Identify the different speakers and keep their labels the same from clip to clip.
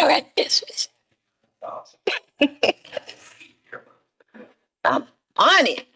Speaker 1: Okay. Yes. I'm on it.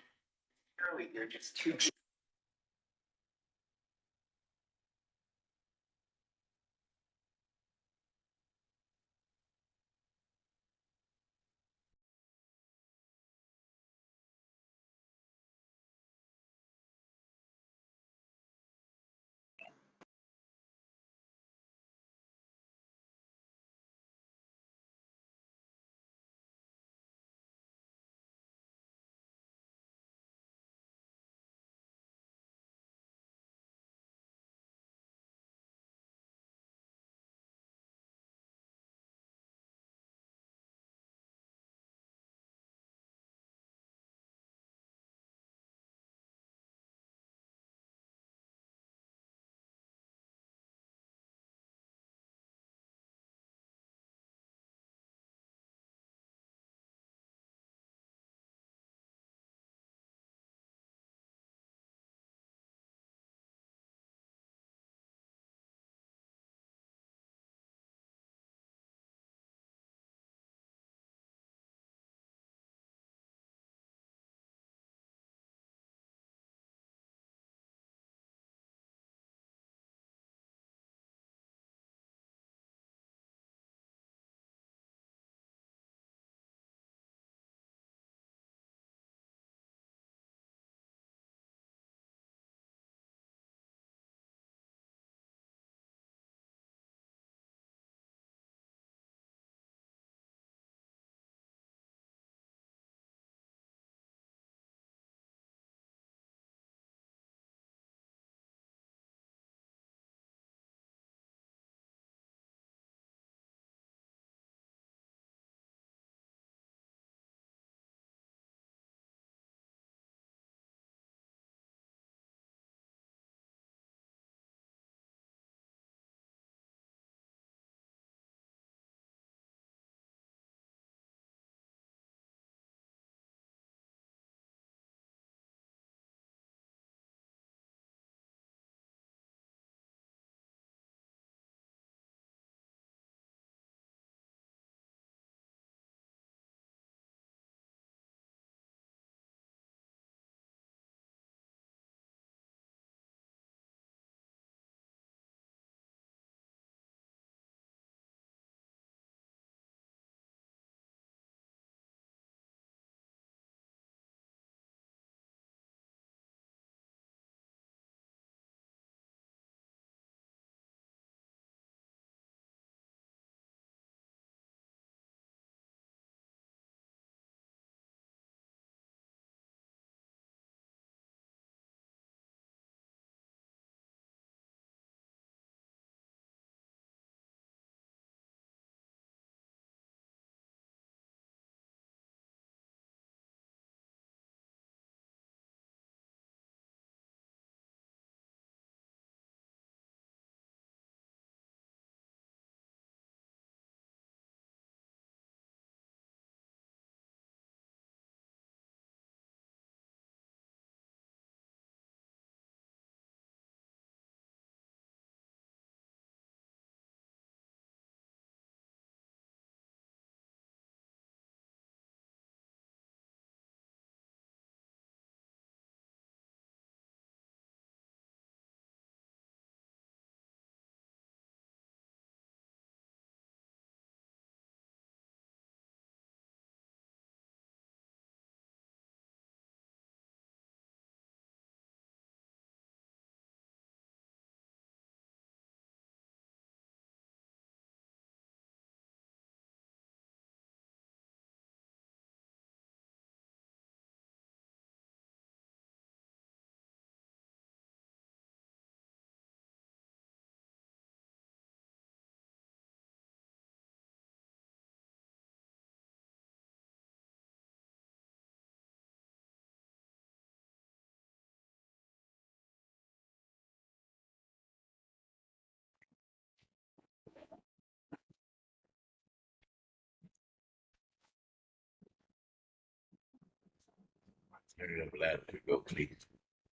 Speaker 2: I'm glad to go please.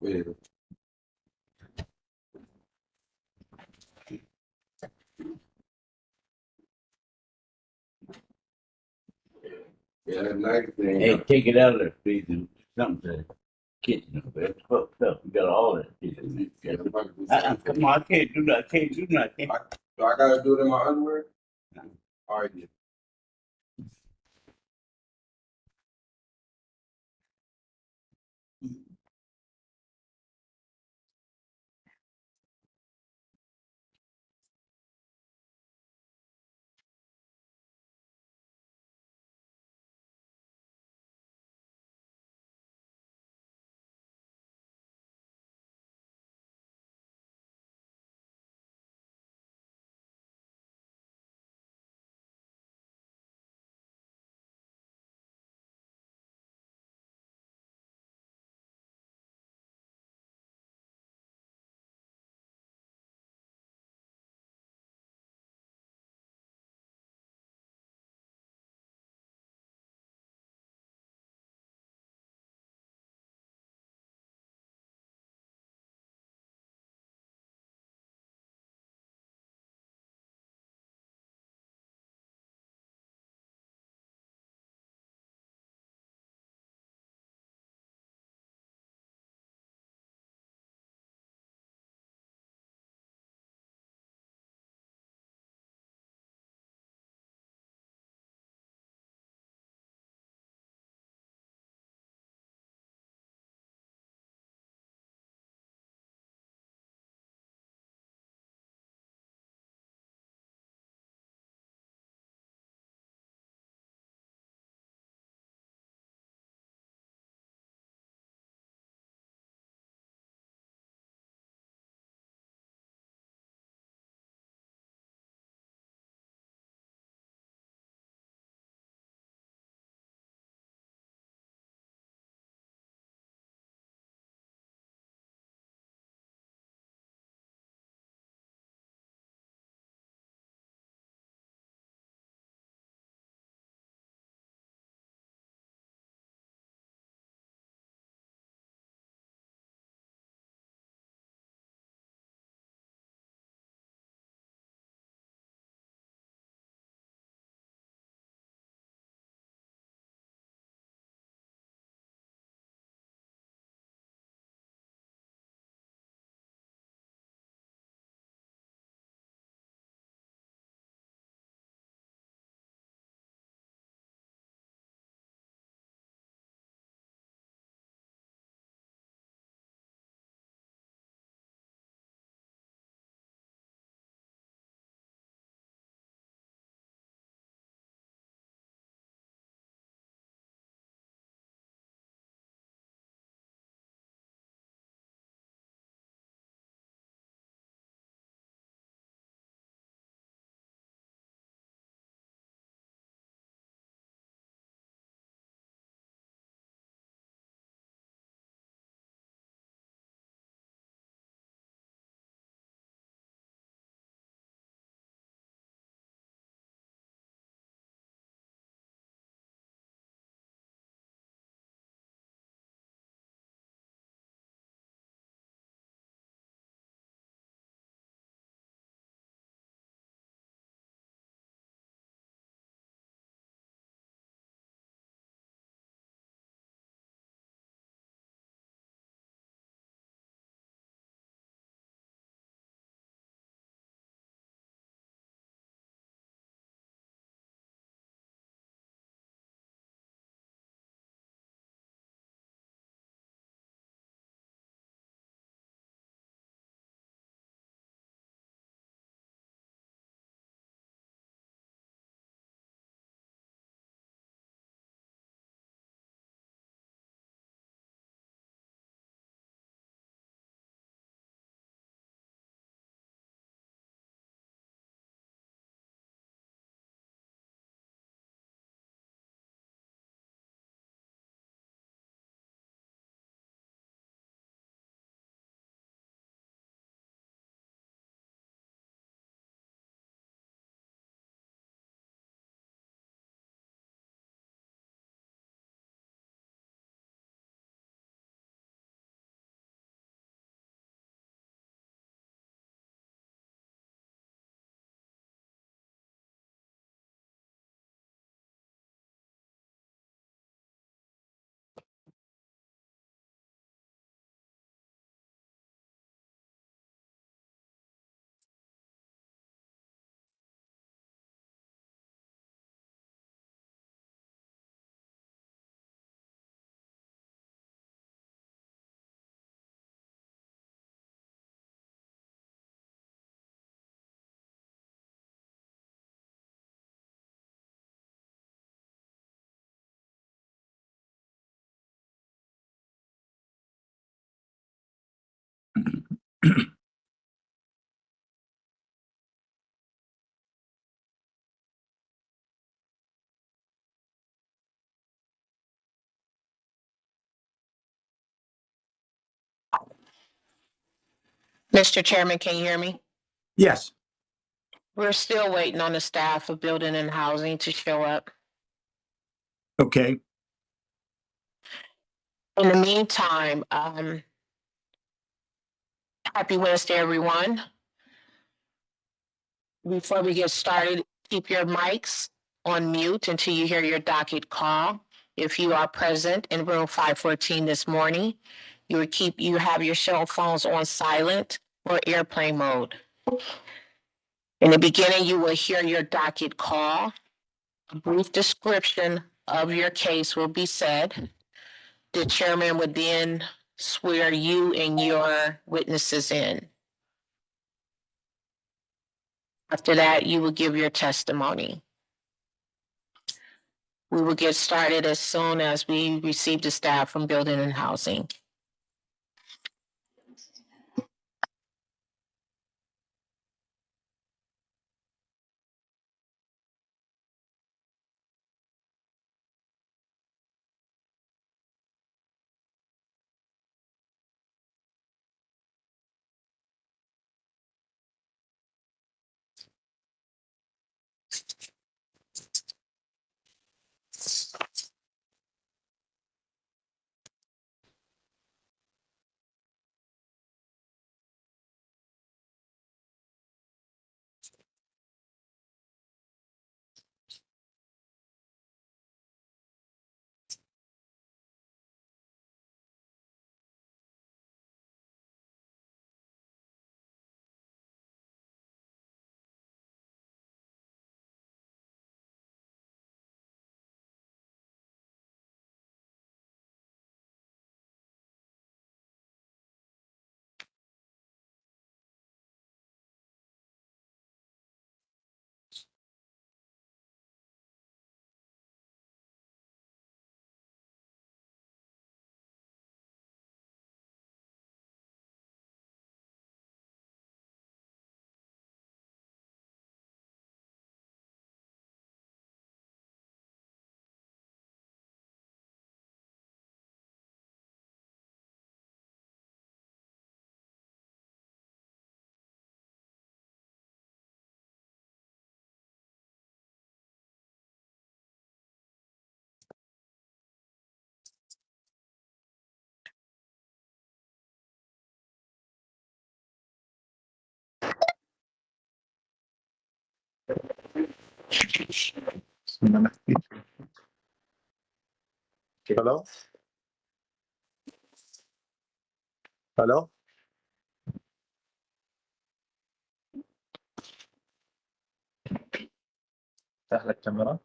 Speaker 2: Well, Yeah, that nice thing. Hey, take it out of there, please. Do something to the kitchen over there. It's fucked up. We got all that shit in there. Come on, I can't do that. I can't do nothing. Do I gotta do it in my underwear? All right,
Speaker 1: Mr. Chairman, can you hear me?
Speaker 3: Yes.
Speaker 1: We're still waiting on the staff of Building and Housing to show up.
Speaker 3: Okay.
Speaker 1: In the meantime, happy Wednesday, everyone. Before we get started, keep your mics on mute until you hear your docket call. If you are present in room 514 this morning, you have your cell phones on silent or airplane mode. In the beginning, you will hear your docket call. A brief description of your case will be said. The chairman would then swear you and your witnesses in. After that, you will give your testimony. We will get started as soon as we receive the staff from Building and Housing.
Speaker 3: Hello? Hello? افتح لك كاميرا.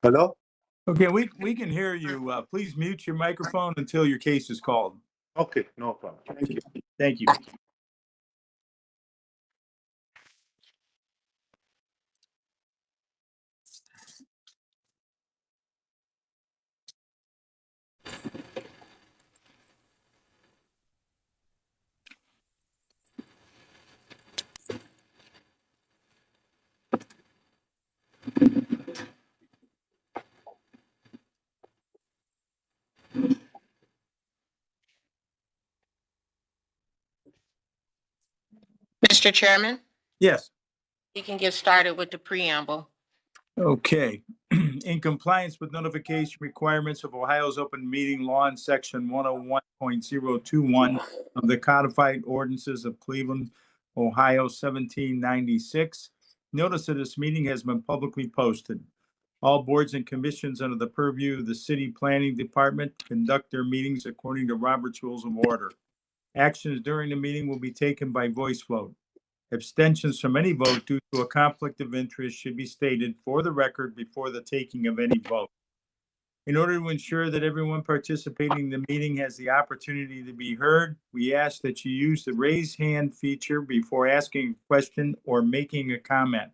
Speaker 3: Hello?
Speaker 4: Okay, we can hear you. Please mute your microphone until your case is called.
Speaker 3: Okay, no problem. Thank you.
Speaker 4: Thank you.
Speaker 1: Mr. Chairman,
Speaker 4: Yes.
Speaker 1: we can get started with the preamble.
Speaker 4: Okay. In compliance with notification requirements of Ohio's open meeting law in section 101.021 of the codified ordinances of Cleveland, Ohio, 1796, notice of this meeting has been publicly posted. All boards and commissions under the purview of the city planning department conduct their meetings according to Robert's Rules of Order. Actions during the meeting will be taken by voice vote. Abstentions from any vote due to a conflict of interest should be stated for the record before the taking of any vote. In order to ensure that everyone participating in the meeting has the opportunity to be heard, we ask that you use the raise hand feature before asking a question or making a comment.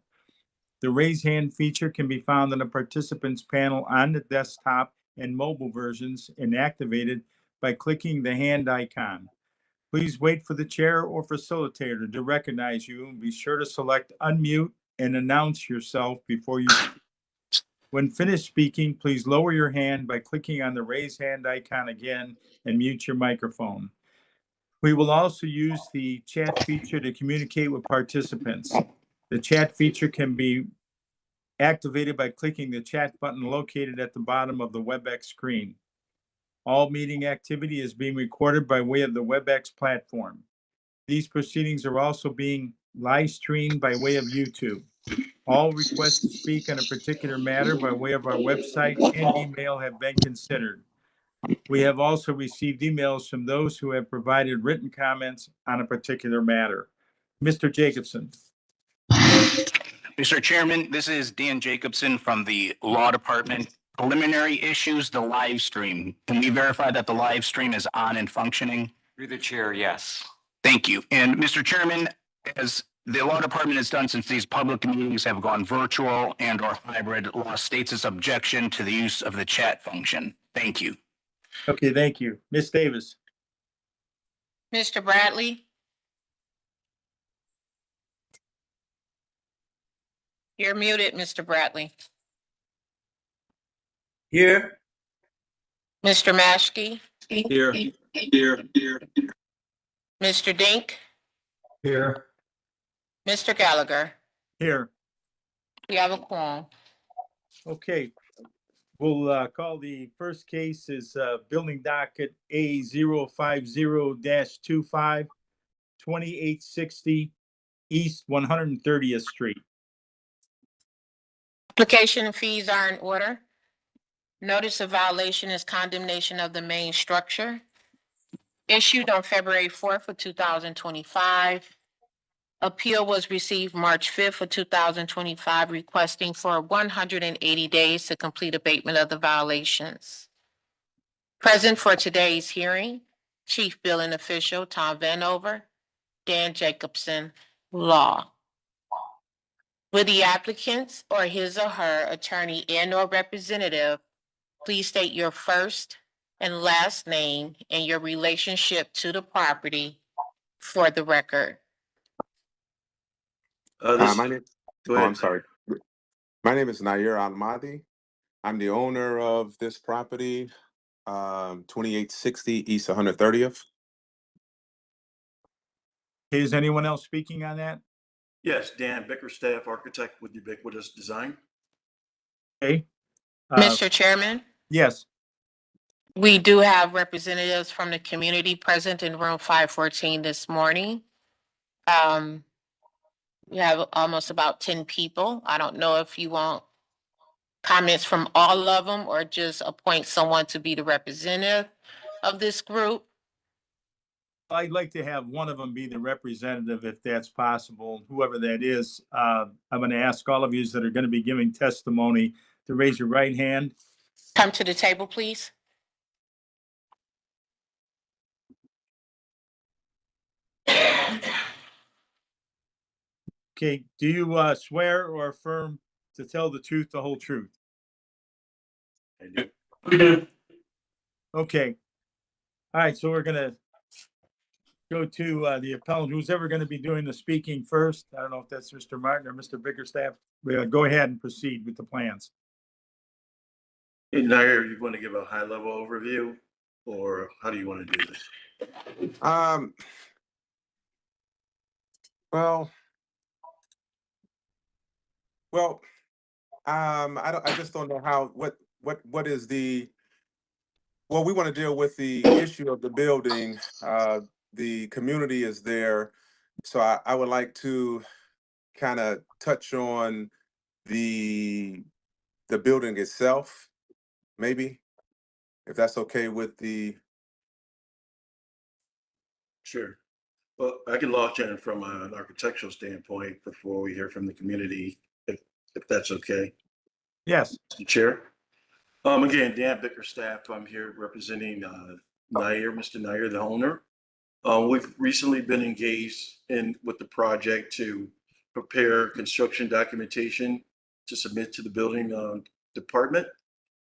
Speaker 4: The raise hand feature can be found in the participants panel on the desktop and mobile versions and activated by clicking the hand icon. Please wait for the chair or facilitator to recognize you and be sure to select unmute and announce yourself before you speak. When finished speaking, please lower your hand by clicking on the raise hand icon again and mute your microphone. We will also use the chat feature to communicate with participants. The chat feature can be activated by clicking the chat button located at the bottom of the WebEx screen. All meeting activity is being recorded by way of the WebEx platform. These proceedings are also being live streamed by way of YouTube. All requests to speak on a particular matter by way of our website and email have been considered. We have also received emails from those who have provided written comments on a particular matter. Mr. Jacobson.
Speaker 5: Mr. Chairman, this is Dan Jacobson from the Law Department. Preliminary issues, the live stream. Can we verify that the live stream is on and functioning?
Speaker 6: Through the chair, yes.
Speaker 5: Thank you. And Mr. Chairman, as the Law Department has done since these public meetings have gone virtual and or hybrid, law states its objection to the use of the chat function. Thank you.
Speaker 4: Okay, thank you. Ms. Davis.
Speaker 1: Mr. Bradley? You're muted, Mr. Bradley.
Speaker 2: Here.
Speaker 1: Mr. Maschke?
Speaker 4: Here.
Speaker 1: Mr. Dink?
Speaker 3: Here.
Speaker 1: Mr. Gallagher?
Speaker 4: Here.
Speaker 1: We have a quorum.
Speaker 4: Okay. We'll call the first case is building docket A050-25, 2860 East 130th Street.
Speaker 1: Application and fees are in order. Notice of violation is condemnation of the main structure. Issued on February 4th of 2025. Appeal was received March 5th of 2025, requesting for 180 days to complete abatement of the violations. Present for today's hearing, Chief Billing Official Tom Vanover, Dan Jacobson, Law. Will the applicant or his or her attorney and or representative please state your first and last name and your relationship to the property for the record?
Speaker 7: My name,
Speaker 3: Go ahead.
Speaker 7: I'm sorry. My name is Nair Almadi. I'm the owner of this property, 2860 East 130th.
Speaker 4: Is anyone else speaking on that?
Speaker 3: Yes, Dan Bickerstaff, architect with Ubiquitous Design.
Speaker 4: Okay.
Speaker 1: Mr. Chairman,
Speaker 4: Yes.
Speaker 1: we do have representatives from the community present in room 514 this morning. We have almost about 10 people. I don't know if you want comments from all of them or just appoint someone to be the representative of this group.
Speaker 4: I'd like to have one of them be the representative if that's possible, whoever that is. I'm going to ask all of you that are going to be giving testimony to raise your right hand.
Speaker 1: Come to the table, please.
Speaker 4: Okay, do you swear or affirm to tell the truth, the whole truth?
Speaker 3: I do.
Speaker 4: Okay. All right, so we're going to go to the appellant, who's ever going to be doing the speaking first. I don't know if that's Mr. Martin or Mr. Bickerstaff. Go ahead and proceed with the plans.
Speaker 3: Hey, Nair, you want to give a high-level overview, or how do you want to do this?
Speaker 7: Well, I just don't know how, what is well, we want to deal with the issue of the building. The community is there. So I would like to kind of touch on the building itself, maybe, if that's okay with the,
Speaker 3: Sure. Well, I can launch in from an architectural standpoint before we hear from the community, if that's okay.
Speaker 4: Yes.
Speaker 3: Mr. Chair. Again, Dan Bickerstaff, I'm here representing Mr. Nair, the owner. We've recently been engaged with the project to prepare construction documentation to submit to the building department.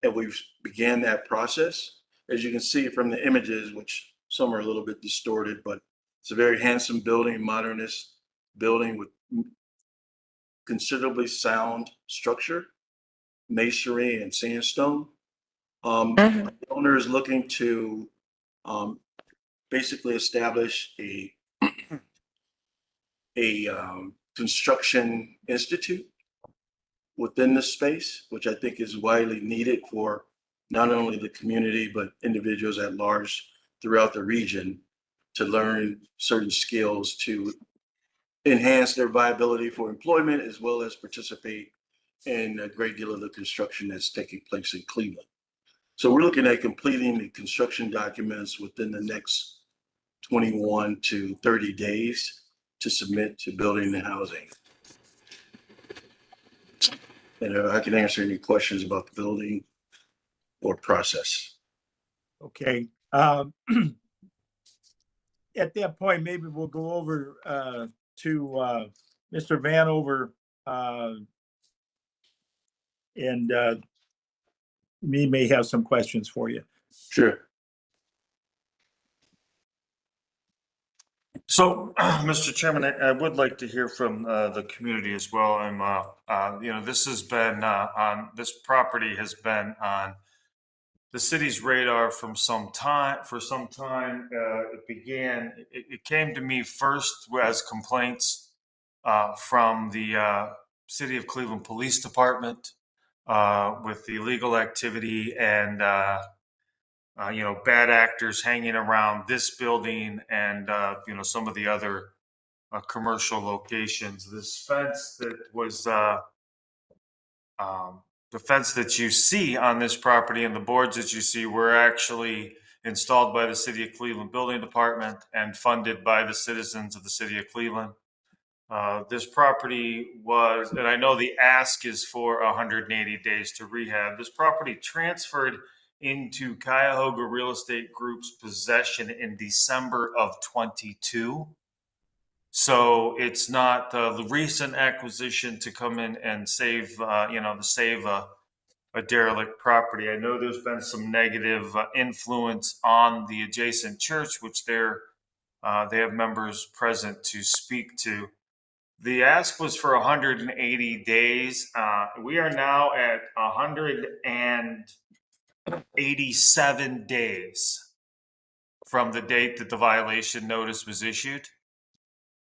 Speaker 3: And we've began that process. As you can see from the images, which some are a little bit distorted, but it's a very handsome building, modernist building with considerably sound structure, masonry and sandstone. The owner is looking to basically establish a construction institute within the space, which I think is widely needed for not only the community, but individuals at large throughout the region to learn certain skills to enhance their viability for employment, as well as participate in a great deal of the construction that's taking place in Cleveland. So we're looking at completing the construction documents within the next 21 to 30 days to submit to building and housing. And I can answer any questions about the building or process.
Speaker 4: Okay. At that point, maybe we'll go over to Mr. Vanover, and me may have some questions for you.
Speaker 3: Sure.
Speaker 6: So, Mr. Chairman, I would like to hear from the community as well. And, this has been this property has been on the city's radar for some time. It came to me first as complaints from the City of Cleveland Police Department with the illegal activity and bad actors hanging around this building and, some of the other commercial locations. This fence that was, the fence that you see on this property and the boards that you see were actually installed by the City of Cleveland Building Department and funded by the citizens of the City of Cleveland. This property was, and I know the ask is for 180 days to rehab. This property transferred into Cuyahoga Real Estate Group's possession in December of 22. So it's not the recent acquisition to come in and save a derelict property. I know there's been some negative influence on the adjacent church, which they have members present to speak to. The ask was for 180 days. We are now at 187 days from the date that the violation notice was issued.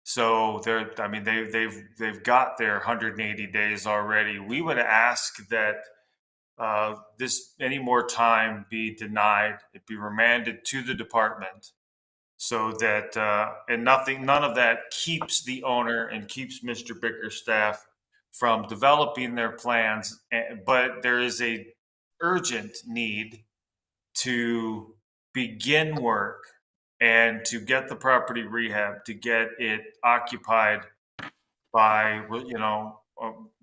Speaker 6: So they've got their 180 days already. We would ask that any more time be denied, it be remanded to the department, so that none of that keeps the owner and keeps Mr. Bickerstaff from developing their plans. But there is a urgent need to begin work and to get the property rehab, to get it occupied by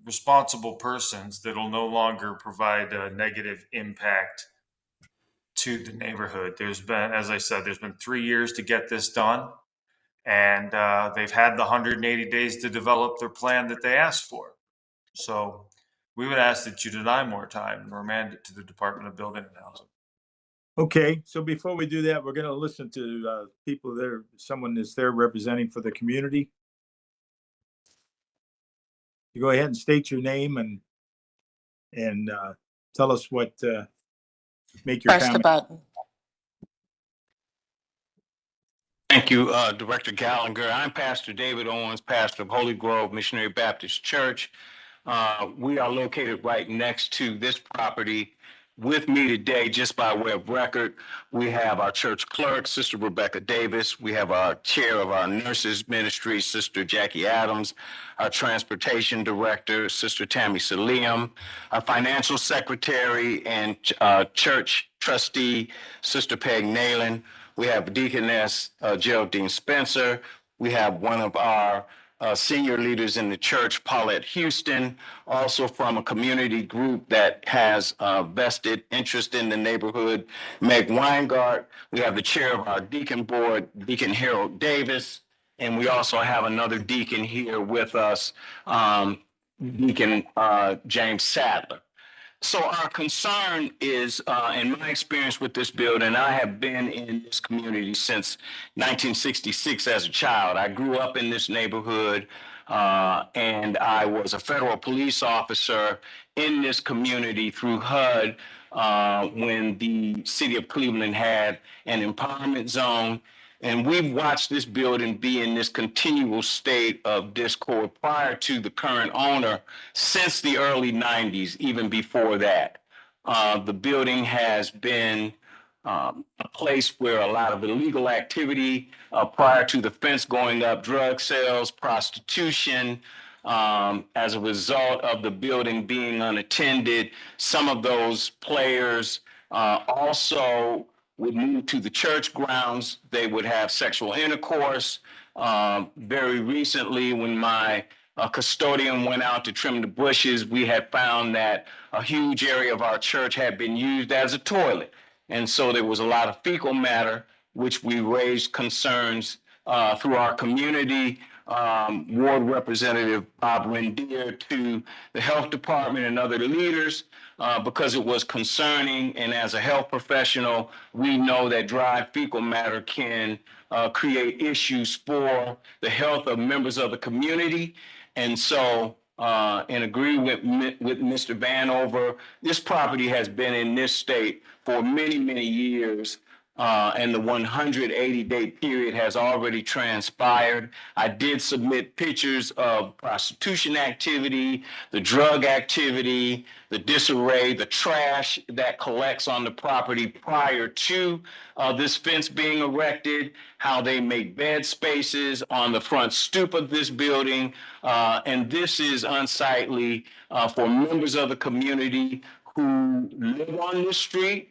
Speaker 6: responsible persons that will no longer provide a negative impact to the neighborhood. There's been, as I said, there's been 3 years to get this done, and they've had the 180 days to develop their plan that they asked for. So we would ask that you deny more time and remand it to the Department of Building and Housing.
Speaker 4: Okay, so before we do that, we're going to listen to people there, someone that's there representing for the community. You go ahead and state your name and tell us what, make your
Speaker 1: Press the
Speaker 4: comment.
Speaker 1: button.
Speaker 5: Thank you, Director Gallagher. I'm Pastor David Owens, pastor of Holy Grove Missionary Baptist Church. We are located right next to this property. With me today, just by way of record, we have our church clerk, Sister Rebecca Davis. We have our chair of our nurses ministry, Sister Jackie Adams, our transportation director, Sister Tammy Saliam, our financial secretary and church trustee, Sister Peg Nalen. We have Deaconess Geraldine Spencer. We have one of our senior leaders in the church, Paulette Houston, also from a community group that has vested interest in the neighborhood, Meg Weingart. We have the chair of our deacon board, Deacon Harold Davis, and we also have another deacon here with us, Deacon James Sadler. So our concern is, in my experience with this building, I have been in this community since 1966 as a child. I grew up in this neighborhood, and I was a federal police officer in this community through HUD when the city of Cleveland had an empowerment zone. And we've watched this building be in this continual state of discord prior to the current owner since the early 90s, even before that. The building has been a place where a lot of illegal activity prior to the fence going up, drug sales, prostitution, as a result of the building being unattended. Some of those players also would move to the church grounds. They would have sexual intercourse. Very recently, when my custodian went out to trim the bushes, we had found that a huge area of our church had been used as a toilet. And so there was a lot of fecal matter, which we raised concerns through our community. Ward Representative Bob Rendier to the health department and other leaders because it was concerning. And as a health professional, we know that dry fecal matter can create issues for the health of members of the community. And so in agreement with Mr. Vanover, this property has been in this state for many, many years. And the 180-day period has already transpired. I did submit pictures of prostitution activity, the drug activity, the disarray, the trash that collects on the property prior to this fence being erected, how they make bed spaces on the front stoop of this building. And this is unsightly for members of the community who live on this street,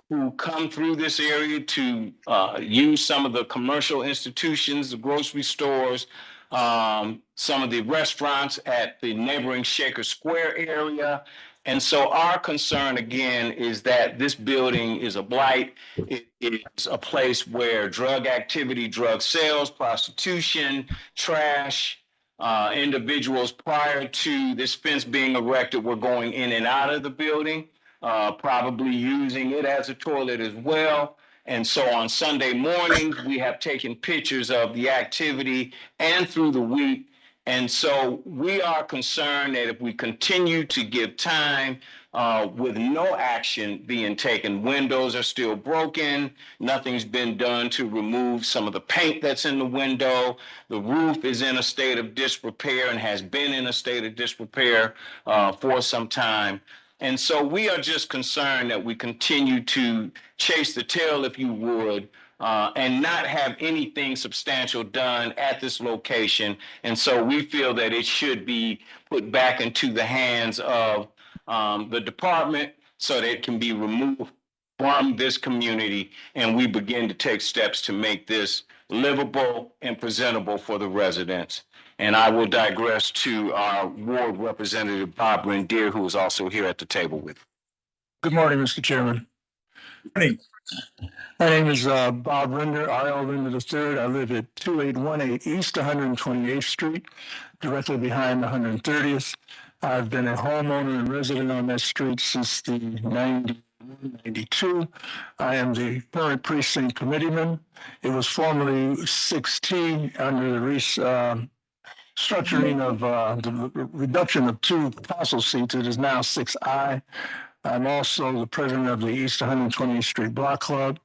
Speaker 5: who come through this area to use some of the commercial institutions, the grocery stores, some of the restaurants at the neighboring Shaker Square area. And so our concern, again, is that this building is a blight. It is a place where drug activity, drug sales, prostitution, trash, individuals prior to this fence being erected were going in and out of the building. Probably using it as a toilet as well. And so on Sunday mornings, we have taken pictures of the activity and through the week. And so we are concerned that if we continue to give time with no action being taken, windows are still broken, nothing's been done to remove some of the paint that's in the window, the roof is in a state of disrepair and has been in a state of disrepair for some time. And so we are just concerned that we continue to chase the tail, if you would, and not have anything substantial done at this location. And so we feel that it should be put back into the hands of the department so that it can be removed from this community and we begin to take steps to make this livable and presentable for the residents. And I will digress to our ward representative, Bob Rendier, who is also here at the table with.
Speaker 8: Good morning, Mr. Chairman.
Speaker 4: Morning.
Speaker 8: My name is Bob Rinder, R.L. Rinder III. I live at 2818 East 128th Street, directly behind 130th. I've been a homeowner and resident on that street since the 92. I am the current precinct committeeman. It was formerly 6T under the structuring of the reduction of 2 council seats. It is now 6I. I'm also the president of the East 120th Street Block Club.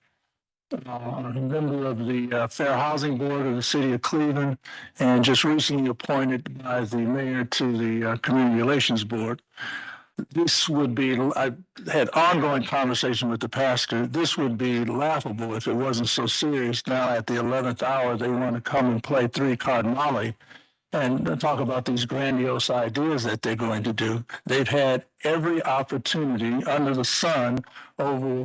Speaker 8: a member of the Fair Housing Board of the City of Cleveland, and just recently appointed by the mayor to the Community Relations Board. This would be, I had ongoing conversation with the pastor. This would be laughable if it wasn't so serious. Now at the 11th hour, they want to come and play 3-card Molly and talk about these grandiose ideas that they're going to do. They've had every opportunity under the sun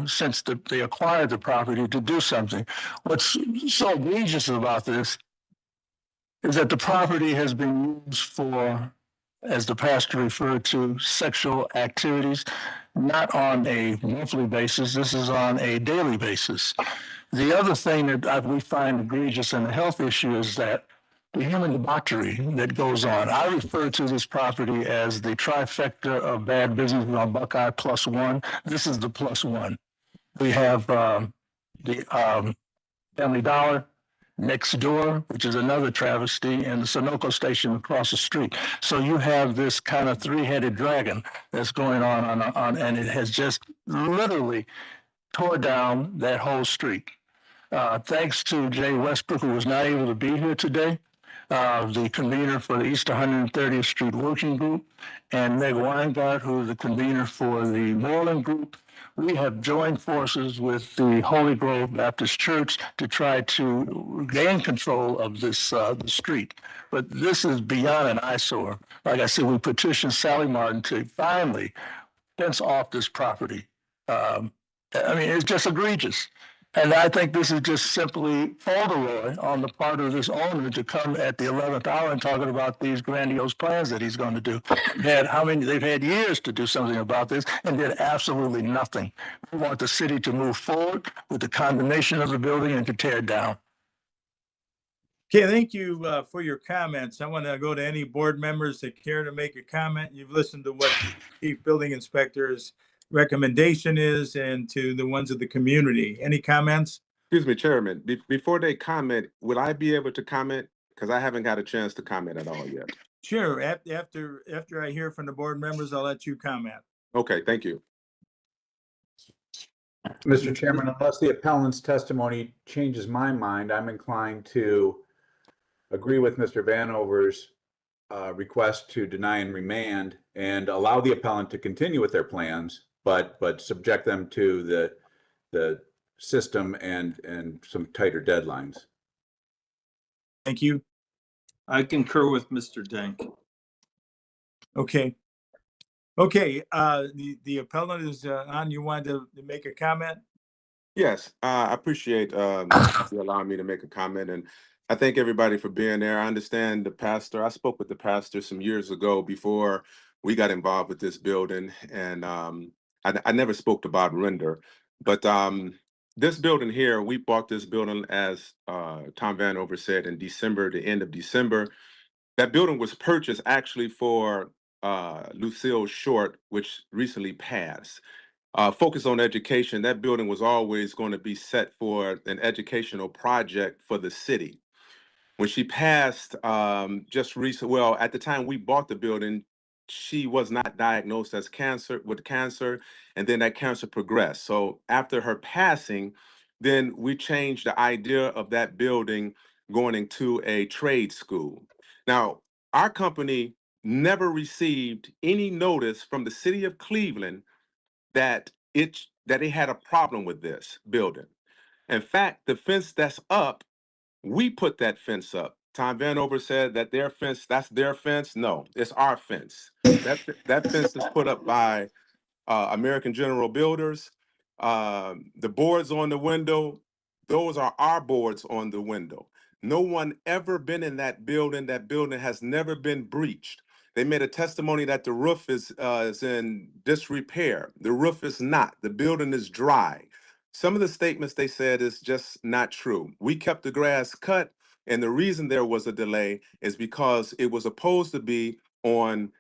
Speaker 8: since they acquired the property to do something. What's so egregious about this is that the property has been used for, as the pastor referred to, sexual activities, not on a monthly basis. This is on a daily basis. The other thing that we find egregious in the health issue is that the human debauchery that goes on. I refer to this property as the trifecta of bad business on Buckeye +1. This is the +1. We have the Family Dollar next door, which is another travesty, and the Sunoco station across the street. So you have this kind of three-headed dragon that's going on, and it has just literally tore down that whole street. Thanks to Jay Westbrook, who was not able to be here today, the convener for the East 130th Street Working Group, and Meg Weingart, who is the convener for the Moreland Group. We have joined forces with the Holy Grove Baptist Church to try to gain control of this the street. But this is beyond an eyesore. Like I said, we petitioned Sally Martin to finally fence off this property. I mean, it's just egregious. And I think this is just simply Fauntleroy on the part of this owner to come at the 11th hour and talking about these grandiose plans that he's going to do. They've had years to do something about this and did absolutely nothing. We want the city to move forward with the condemnation of the building and to tear it down.
Speaker 4: Okay, thank you for your comments. I want to go to any board members that care to make a comment. You've listened to what the Chief Building Inspector's recommendation is and to the ones of the community. Any comments?
Speaker 7: Excuse me, Chairman, before they comment, will I be able to comment? Because I haven't got a chance to comment at all yet.
Speaker 4: Sure. After I hear from the board members, I'll let you comment.
Speaker 7: Okay, thank you.
Speaker 9: Mr. Chairman, unless the appellant's testimony changes my mind, I'm inclined to agree with Mr. Vanover's request to deny and remand and allow the appellant to continue with their plans, but subject them to the system and some tighter deadlines.
Speaker 4: Thank you.
Speaker 10: I concur with Mr. Denk.
Speaker 4: Okay. The appellant is on. You wanted to make a comment?
Speaker 7: Yes, I appreciate you allowing me to make a comment, and I thank everybody for being there. I understand the pastor. I spoke with the pastor some years ago before we got involved with this building, and I never spoke to Bob Render, but this building here, we bought this building, as Tom Vanover said, in December, the end of December. That building was purchased actually for Lucille Short, which recently passed. Focus on education, that building was always going to be set for an educational project for the city. When she passed just recently, well, at the time we bought the building, she was not diagnosed with cancer, and then that cancer progressed. So after her passing, then we changed the idea of that building going into a trade school. Now, our company never received any notice from the city of Cleveland that it had a problem with this building. In fact, the fence that's up, we put that fence up. Tom Vanover said that their fence, that's their fence. No, it's our fence. That fence is put up by American General Builders. The boards on the window, those are our boards on the window. No one ever been in that building. That building has never been breached. They made a testimony that the roof is in disrepair. The roof is not. The building is dry. Some of the statements they said is just not true. We kept the grass cut, and the reason there was a delay is because it was supposed to be an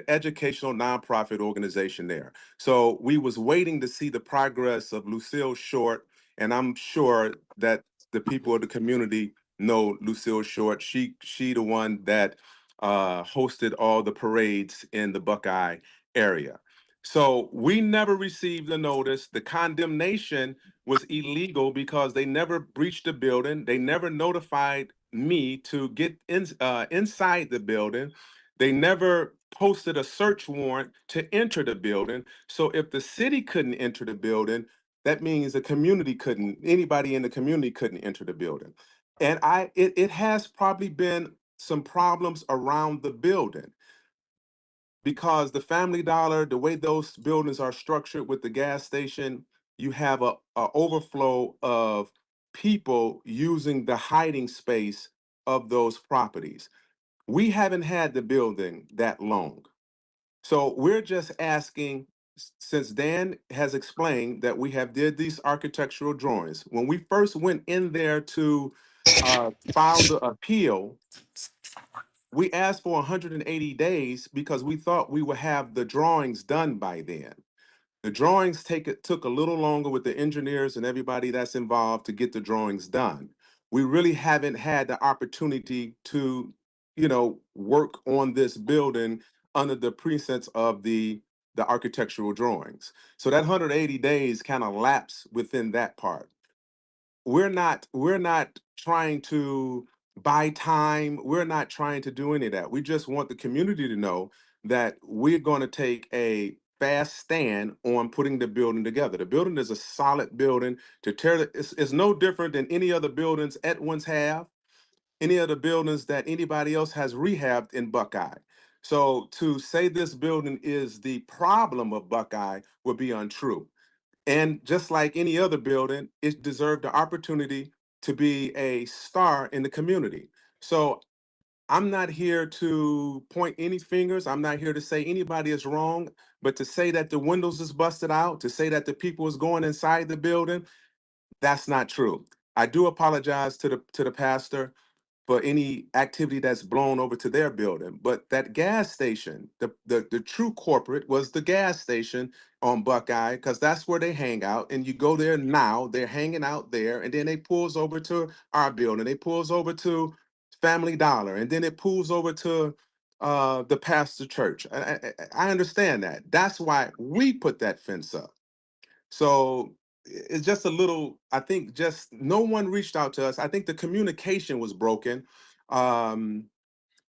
Speaker 7: educational nonprofit organization there. So we was waiting to see the progress of Lucille Short, and I'm sure that the people of the community know Lucille Short. She the one that hosted all the parades in the Buckeye area. So we never received the notice. The condemnation was illegal because they never breached the building. They never notified me to get inside the building. They never posted a search warrant to enter the building. So if the city couldn't enter the building, that means the community couldn't, anybody in the community couldn't enter the building. And it has probably been some problems around the building, because the Family Dollar, the way those buildings are structured with the gas station, you have a overflow of people using the hiding space of those properties. We haven't had the building that long. So we're just asking, since Dan has explained that we have did these architectural drawings, when we first went in there to file the appeal, we asked for 180 days because we thought we would have the drawings done by then. The drawings took a little longer with the engineers and everybody that's involved to get the drawings done. We really haven't had the opportunity to, work on this building under the presence of the architectural drawings. So that 180 days kind of lapse within that part. We're not trying to buy time. We're not trying to do any of that. We just want the community to know that we're going to take a fast stand on putting the building together. The building is a solid building. To tear it's no different than any other buildings Edwins have, any other buildings that anybody else has rehabbed in Buckeye. So to say this building is the problem of Buckeye would be untrue. And just like any other building, it deserved the opportunity to be a star in the community. So I'm not here to point any fingers. I'm not here to say anybody is wrong, but to say that the windows is busted out, to say that the people is going inside the building, that's not true. I do apologize to the pastor for any activity that's blown over to their building. But that gas station, the true corporate was the gas station on Buckeye, because that's where they hang out. And you go there now, they're hanging out there, and then they pulls over to our building. They pulls over to Family Dollar, and then it pulls over to the pastor church. I understand that. That's why we put that fence up. So it's just a little, I think just no one reached out to us. I think the communication was broken. Um,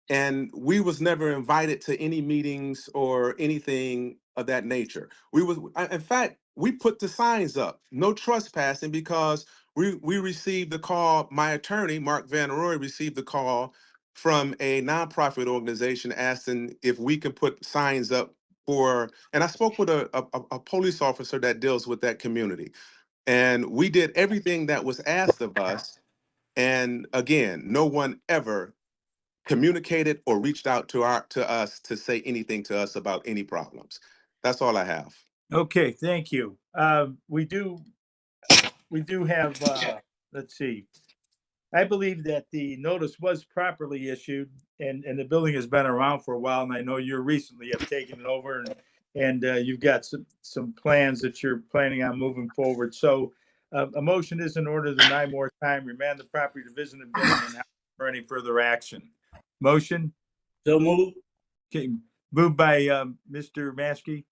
Speaker 7: and we was never invited to any meetings or anything of that nature. In fact, we put the signs up, no trespassing, because we received the call. My attorney, Mark Van Roy, received the call from a nonprofit organization asking if we can put signs up and I spoke with a police officer that deals with that community. And we did everything that was asked of us. And again, no one ever communicated or reached out to us to say anything to us about any problems. That's all I have.
Speaker 4: Okay, thank you. We do have, let's see. I believe that the notice was properly issued, and the building has been around for a while, and I know you recently have taken it over, and you've got some plans that you're planning on moving forward. So a motion is in order to deny more time, remand the property to visit the building and not for any further action. Motion?
Speaker 2: So move.
Speaker 4: Okay, moved by Mr. Maskey.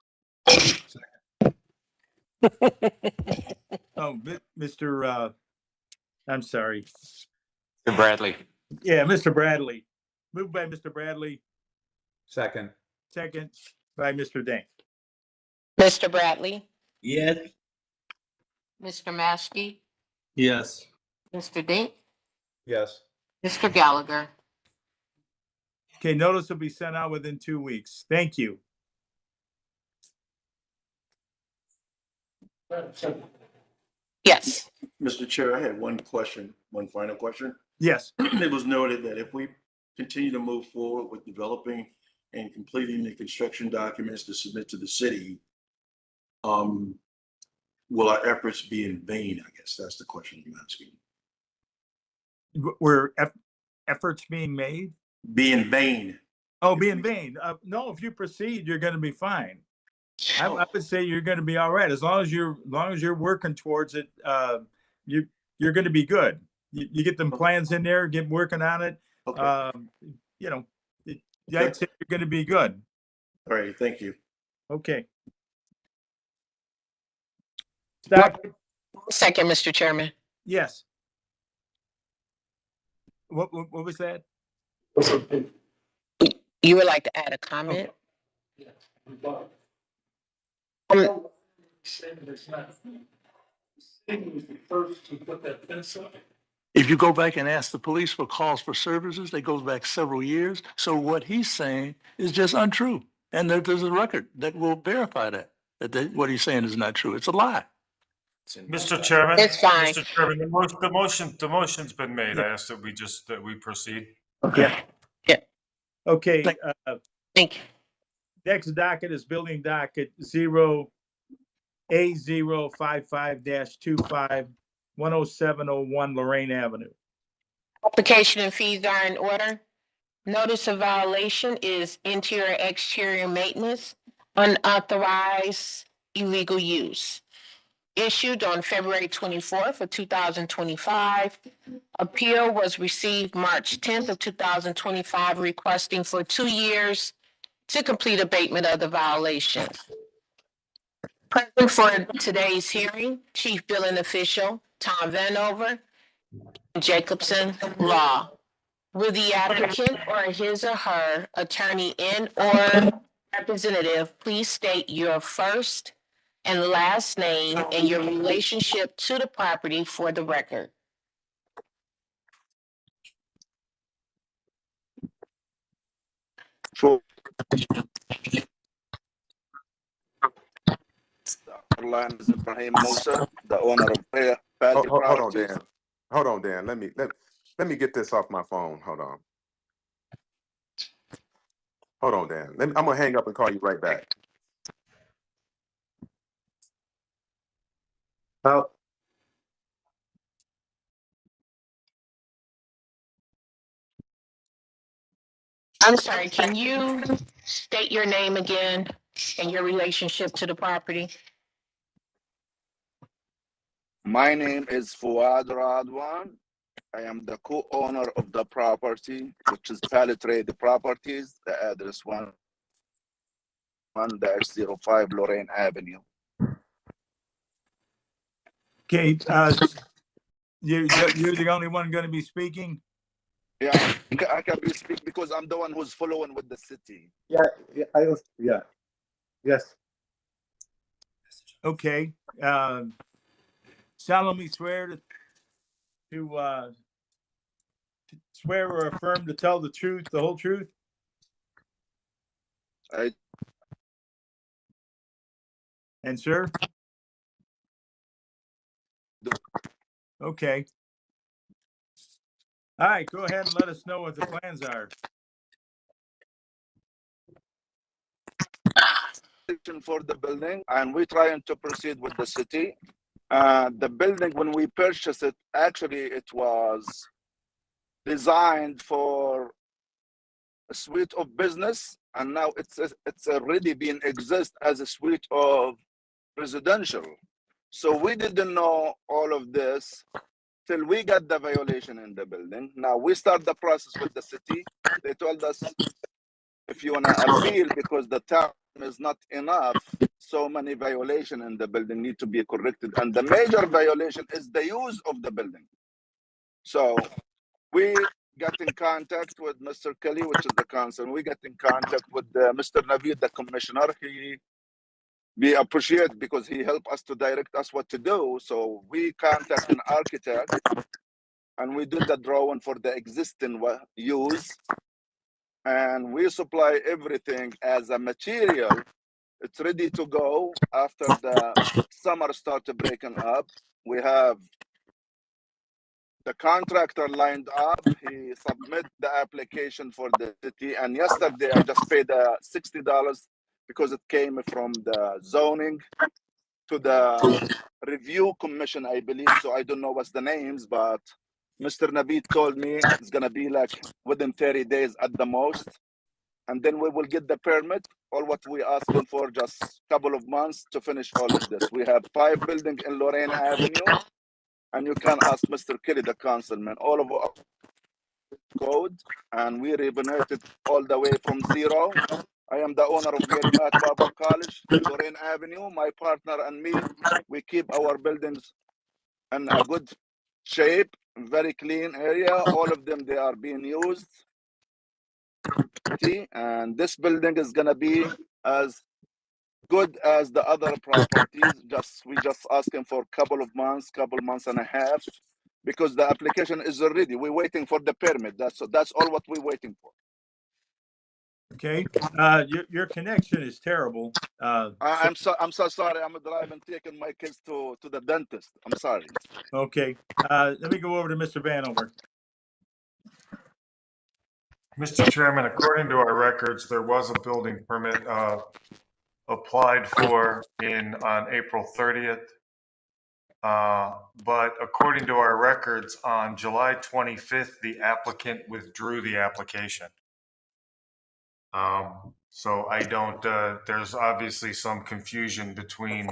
Speaker 4: Oh, Mr. I'm sorry.
Speaker 5: Mr. Bradley.
Speaker 4: Yeah, Mr. Bradley. Moved by Mr. Bradley,
Speaker 9: Second.
Speaker 4: second by Mr. Dank.
Speaker 1: Mr. Bradley,
Speaker 2: Yes.
Speaker 1: Mr. Maskey,
Speaker 10: Yes.
Speaker 1: Mr. Dink,
Speaker 9: Yes.
Speaker 1: Mr. Gallagher.
Speaker 4: Okay, notice will be sent out within 2 weeks. Thank you.
Speaker 1: Yes.
Speaker 3: Mr. Chair, I had one final question.
Speaker 4: Yes.
Speaker 3: It was noted that if we continue to move forward with developing and completing the construction documents to submit to the city, will our efforts be in vain? I guess that's the question I'm asking.
Speaker 4: Were efforts being made?
Speaker 3: Be in vain.
Speaker 4: Oh, be in vain. No, if you proceed, you're going to be fine. I would say you're going to be all right as long as you're working towards it. You're going to be good. You get them plans in there, get working on it.
Speaker 3: Okay.
Speaker 4: I'd say you're going to be good.
Speaker 3: All right. Thank you.
Speaker 4: Okay. Stockton?
Speaker 1: Second, Mr. Chairman.
Speaker 4: Yes. What was that?
Speaker 1: You would like to add a comment? Um,
Speaker 8: If you go back and ask the police for calls for services, that goes back several years. So what he's saying is just untrue. And there's a record that will verify that what he's saying is not true. It's a lie.
Speaker 6: Mr. Chairman.
Speaker 1: It's fine.
Speaker 6: Mr. Chairman, the motion's been made. I ask that we proceed.
Speaker 4: Yeah.
Speaker 1: Yeah.
Speaker 4: Okay,
Speaker 1: Thank you.
Speaker 4: next docket is building docket 0A055-25 10701 Lorraine Avenue.
Speaker 1: Application and fees are in order. Notice of violation is interior exterior maintenance, unauthorized illegal use. Issued on February 24th of 2025. Appeal was received March 10th of 2025, requesting for 2 years to complete abatement of the violations. Present for today's hearing, Chief Billing Official Tom Vanover, Jacobson Law. Will the applicant or his or her attorney and or representative please state your first and last name and your relationship to the property for the record?
Speaker 11: For line is Ibrahim Musa, the owner of Paddy
Speaker 7: Hold on,
Speaker 11: Properties.
Speaker 7: Dan. Hold on, Dan. Let me get this off my phone. Hold on. Hold on, Dan. I'm gonna hang up and call you right back.
Speaker 1: I'm sorry, can you state your name again and your relationship to the property?
Speaker 11: My name is Fuad Radwan. I am the co-owner of the property, which is Paddy Trade Properties. The address 1-05 Lorraine Avenue.
Speaker 4: Okay, you're the only one going to be speaking?
Speaker 11: Yeah, I can be speak because I'm the one who's following with the city.
Speaker 9: Yes.
Speaker 4: Okay, solemnly swear to swear or affirm to tell the truth, the whole truth? And sir? Okay. All right, go ahead and let us know what the plans are.
Speaker 11: For the building, and we're trying to proceed with the city. The building, when we purchased it, actually it was designed for a suite of business, and now it's already been exist as a suite of residential. So we didn't know all of this till we got the violation in the building. Now we start the process with the city. They told us, if you want to appeal because the time is not enough, so many violations in the building need to be corrected. And the major violation is the use of the building. So we got in contact with Mr. Kelly, which is the council. We got in contact with Mr. Naveed, the commissioner. We appreciate because he helped us to direct us what to do. So we contact an architect and we do the drawing for the existing use. And we supply everything as a material. It's ready to go after the summer started breaking up. We have the contractor lined up. He submitted the application for the city. And yesterday I just paid $60 because it came from the zoning to the review commission, I believe. So I don't know what's the names, but Mr. Naveed told me it's gonna be like within 30 days at the most. And then we will get the permit. All what we asking for, just a couple of months to finish all of this. We have 5 buildings in Lorraine Avenue, and you can ask Mr. Kelly, the councilman, all of our code, and we renovated all the way from zero. I am the owner of Gary Matt Bible College, Lorraine Avenue. My partner and me, we keep our buildings in a good shape, very clean area. All of them, they are being used. And this building is gonna be as good as the other properties. We just asking for a couple months and a half, because the application is ready. We're waiting for the permit. That's all what we're waiting for.
Speaker 4: Okay, your connection is terrible.
Speaker 11: I'm so sorry. I'm driving, taking my kids to the dentist. I'm sorry.
Speaker 4: Okay, let me go over to Mr. Vanover.
Speaker 6: Mr. Chairman, according to our records, there was a building permit applied for on April 30th. But according to our records, on July 25th, the applicant withdrew the application. So I don't, there's obviously some confusion between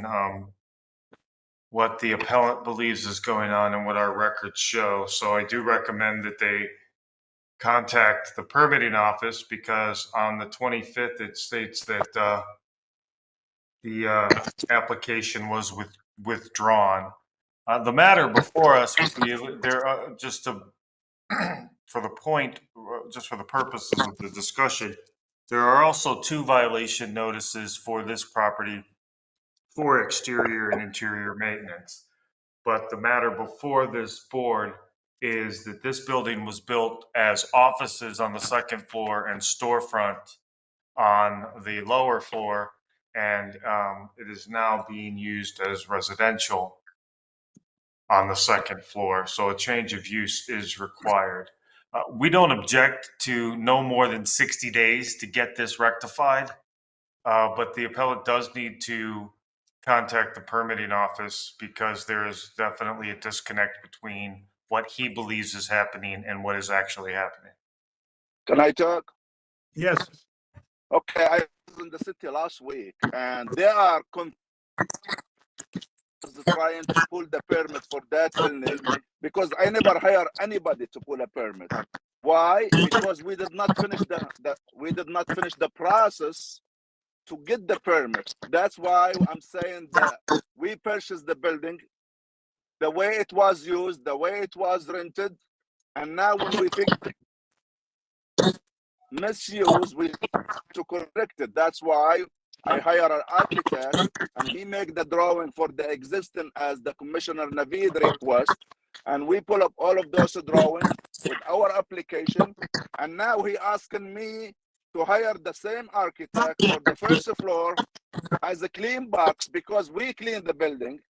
Speaker 6: what the appellant believes is going on and what our records show. So I do recommend that they contact the permitting office, because on the 25th, it states that the application was withdrawn. The matter before us, just to, for the point, just for the purposes of the discussion, there are also 2 violation notices for this property for exterior and interior maintenance. But the matter before this board is that this building was built as offices on the 2nd floor and storefront on the lower floor, and it is now being used as residential on the 2nd floor. So a change of use is required. We don't object to no more than 60 days to get this rectified, but the appellant does need to contact the permitting office, because there is definitely a disconnect between what he believes is happening and what is actually happening.
Speaker 11: Can I talk?
Speaker 4: Yes.
Speaker 11: Okay, I was in the city last week, and they are trying to pull the permit for that building, because I never hire anybody to pull a permit. Why? Because we did not finish the process to get the permit. That's why I'm saying that we purchased the building the way it was used, the way it was rented, and now when we fix misuse, we to correct it. That's why I hire an architect, and he make the drawing for the existing as the Commissioner Naveed request, and we pull up all of those drawings with our application, and now he asking me to hire the same architect for the 1st floor as a clean box, because we cleaned the building.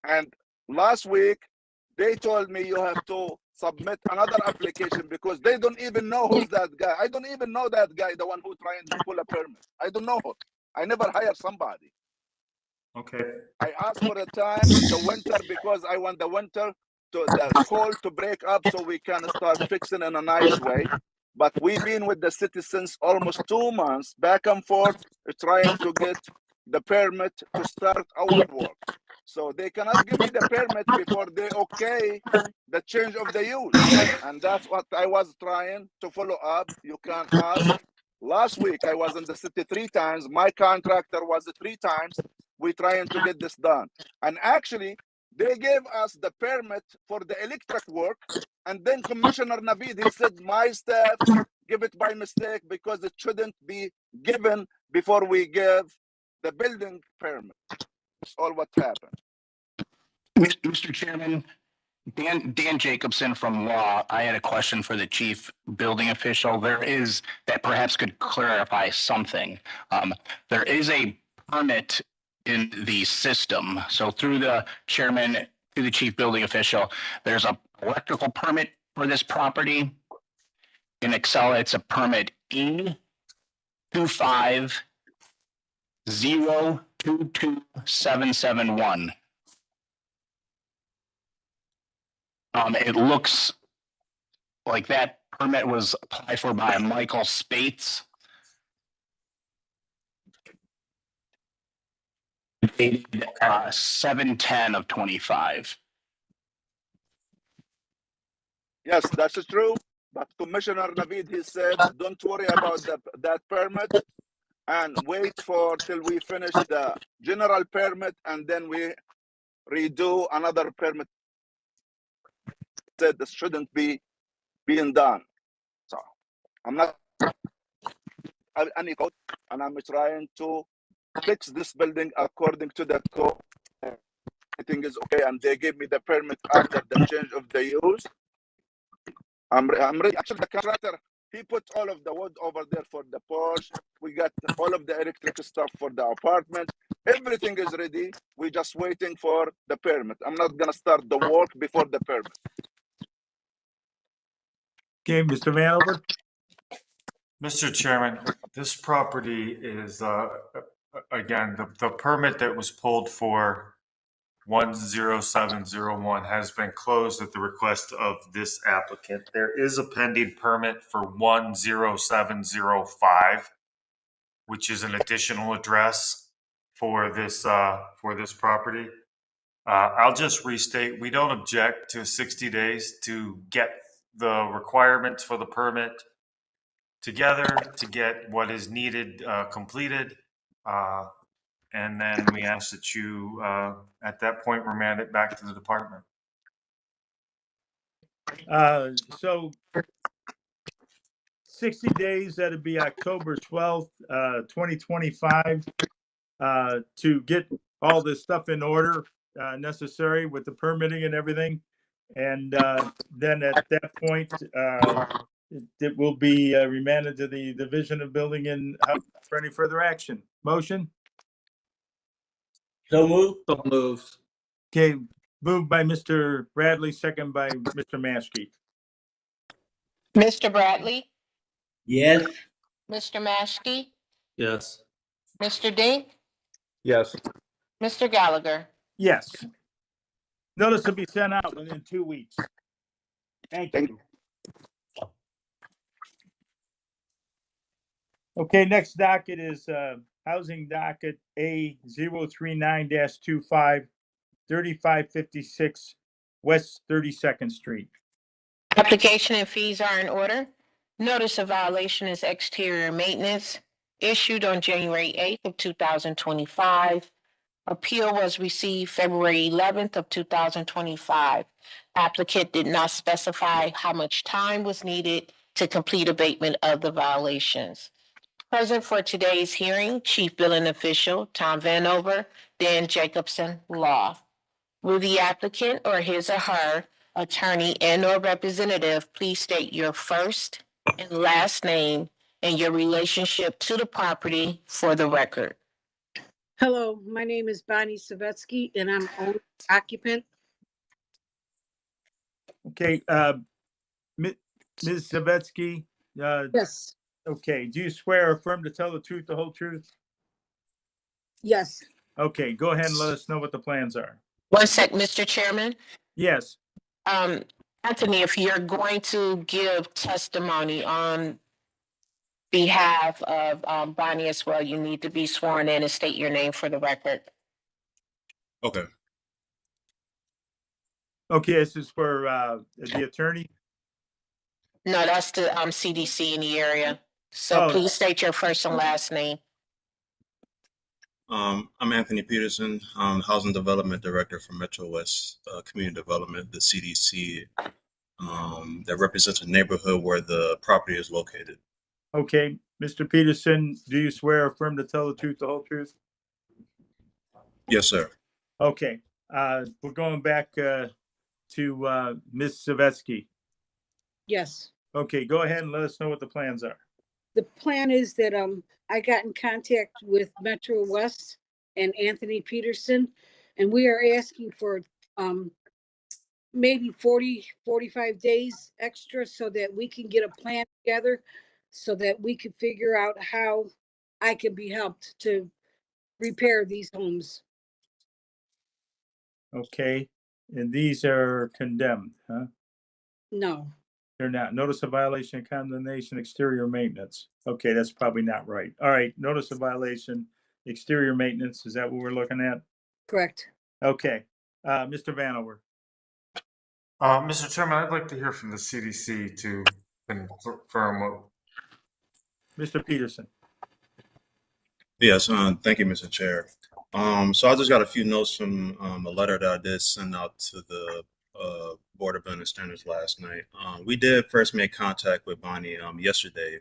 Speaker 11: And last week they told me you have to submit another application, because they don't even know who's that guy. I don't even know that guy, the one who trying to pull a permit. I don't know him. I never hire somebody.
Speaker 6: Okay.
Speaker 11: I asked for a time in the winter, because I want the winter to the cold to break up, so we can start fixing in a nice way. But we've been with the city since almost 2 months, back and forth, trying to get the permit to start our work. So they cannot give me the permit before they okay the change of the use. And that's what I was trying to follow up. You can ask. Last week, I was in the city 3 times. My contractor was 3 times. We're trying to get this done. And actually, they gave us the permit for the electric work. And then Commissioner Naveed, he said, my staff give it by mistake, because it shouldn't be given before we give the building permit. That's all what happened.
Speaker 12: Mr. Chairman, Dan Jacobson from Law. I had a question for the chief building official. That perhaps could clarify something. There is a permit in the system. So through the chairman, to the chief building official, there's a electrical permit for this property. In Excel, it's a permit E250227771. It looks like that permit was applied for by Michael Spates. Dated 7/10/25.
Speaker 11: Yes, that's true. But Commissioner Navid, he said, don't worry about that permit and wait for till we finish the general permit and then we redo another permit. Said this shouldn't be being done. So I'm not any code, and I'm trying to fix this building according to the code. Everything is okay, and they gave me the permit after the change of the use. I'm ready. Actually, the contractor, he put all of the wood over there for the porch. We got all of the electric stuff for the apartment. Everything is ready. We're just waiting for the permit. I'm not gonna start the work before the permit.
Speaker 4: Okay, Mr. Vanover?
Speaker 6: Mr. Chairman, this property is, again, the permit that was pulled for 10701 has been closed at the request of this applicant. There is a pending permit for 10705, which is an additional address for this property. I'll just restate, we don't object to 60 days to get the requirements for the permit together to get what is needed completed. And then we ask that you, at that point, remand it back to the department.
Speaker 4: So 60 days, that'd be October 12th, 2025, to get all this stuff in order necessary with the permitting and everything. And then at that point, it will be remanded to the Division of Building and for any further action. Motion?
Speaker 2: So moved.
Speaker 10: So moved.
Speaker 4: Okay, moved by Mr. Bradley, second by Mr. Maskey.
Speaker 1: Mr. Bradley,
Speaker 2: Yes.
Speaker 1: Mr. Maskey,
Speaker 10: Yes.
Speaker 1: Mr. Dink,
Speaker 9: Yes.
Speaker 1: Mr. Gallagher.
Speaker 4: Yes. Notice will be sent out within 2 weeks. Thank you. Okay, next docket is housing docket A 039-25, 3556 West 32nd Street.
Speaker 1: Application and fees are in order. Notice of violation is exterior maintenance issued on January 8th of 2025. Appeal was received February 11th of 2025. Applicant did not specify how much time was needed to complete abatement of the violations. Present for today's hearing, Chief Billing Official Tom Vanover, Dan Jacobson, Law. Will the applicant or his or her attorney and/or representative please state your first and last name and your relationship to the property for the record?
Speaker 13: Hello, my name is Bonnie Savetsky and I'm owner occupant.
Speaker 4: Okay, Ms. Savetsky,
Speaker 13: Yes,
Speaker 4: okay, do you swear or affirm to tell the truth, the whole truth?
Speaker 13: yes,
Speaker 4: Okay, go ahead and let us know what the plans are.
Speaker 1: 1 sec, Mr. Chairman.
Speaker 4: Yes,
Speaker 1: Anthony, if you're going to give testimony on behalf of Bonnie as well, you need to be sworn in and state your name for the record.
Speaker 14: Okay.
Speaker 4: okay, this is for the attorney.
Speaker 1: No, that's the CDC in the area. So
Speaker 4: Oh.
Speaker 1: please state your first and last name.
Speaker 14: I'm Anthony Peterson. I'm Housing Development Director for Metro West Community Development, the CDC, that represents a neighborhood where the property is located.
Speaker 4: Okay, Mr. Peterson, do you swear or affirm to tell the truth, the whole truth?
Speaker 14: Yes, sir.
Speaker 4: Okay, we're going back to Ms. Savetsky.
Speaker 13: yes.
Speaker 4: Okay, go ahead and let us know what the plans are.
Speaker 13: The plan is that I got in contact with Metro West and Anthony Peterson, and we are asking for maybe 45 days extra so that we can get a plan together so that we can figure out how I can be helped to repair these homes.
Speaker 4: Okay, and these are condemned, huh?
Speaker 13: No,
Speaker 4: They're not. Notice of violation of condemnation, exterior maintenance. Okay, that's probably not right. All right, notice of violation, exterior maintenance. Is that what we're looking at?
Speaker 13: correct.
Speaker 4: Okay, Mr. Vanover.
Speaker 6: Mr. Chairman, I'd like to hear from the CDC to confirm.
Speaker 4: Mr. Peterson.
Speaker 14: Yes, thank you, Mr. Chair. So I just got a few notes from a letter that I did send out to the Board of Building Standards last night. We did first make contact with Bonnie yesterday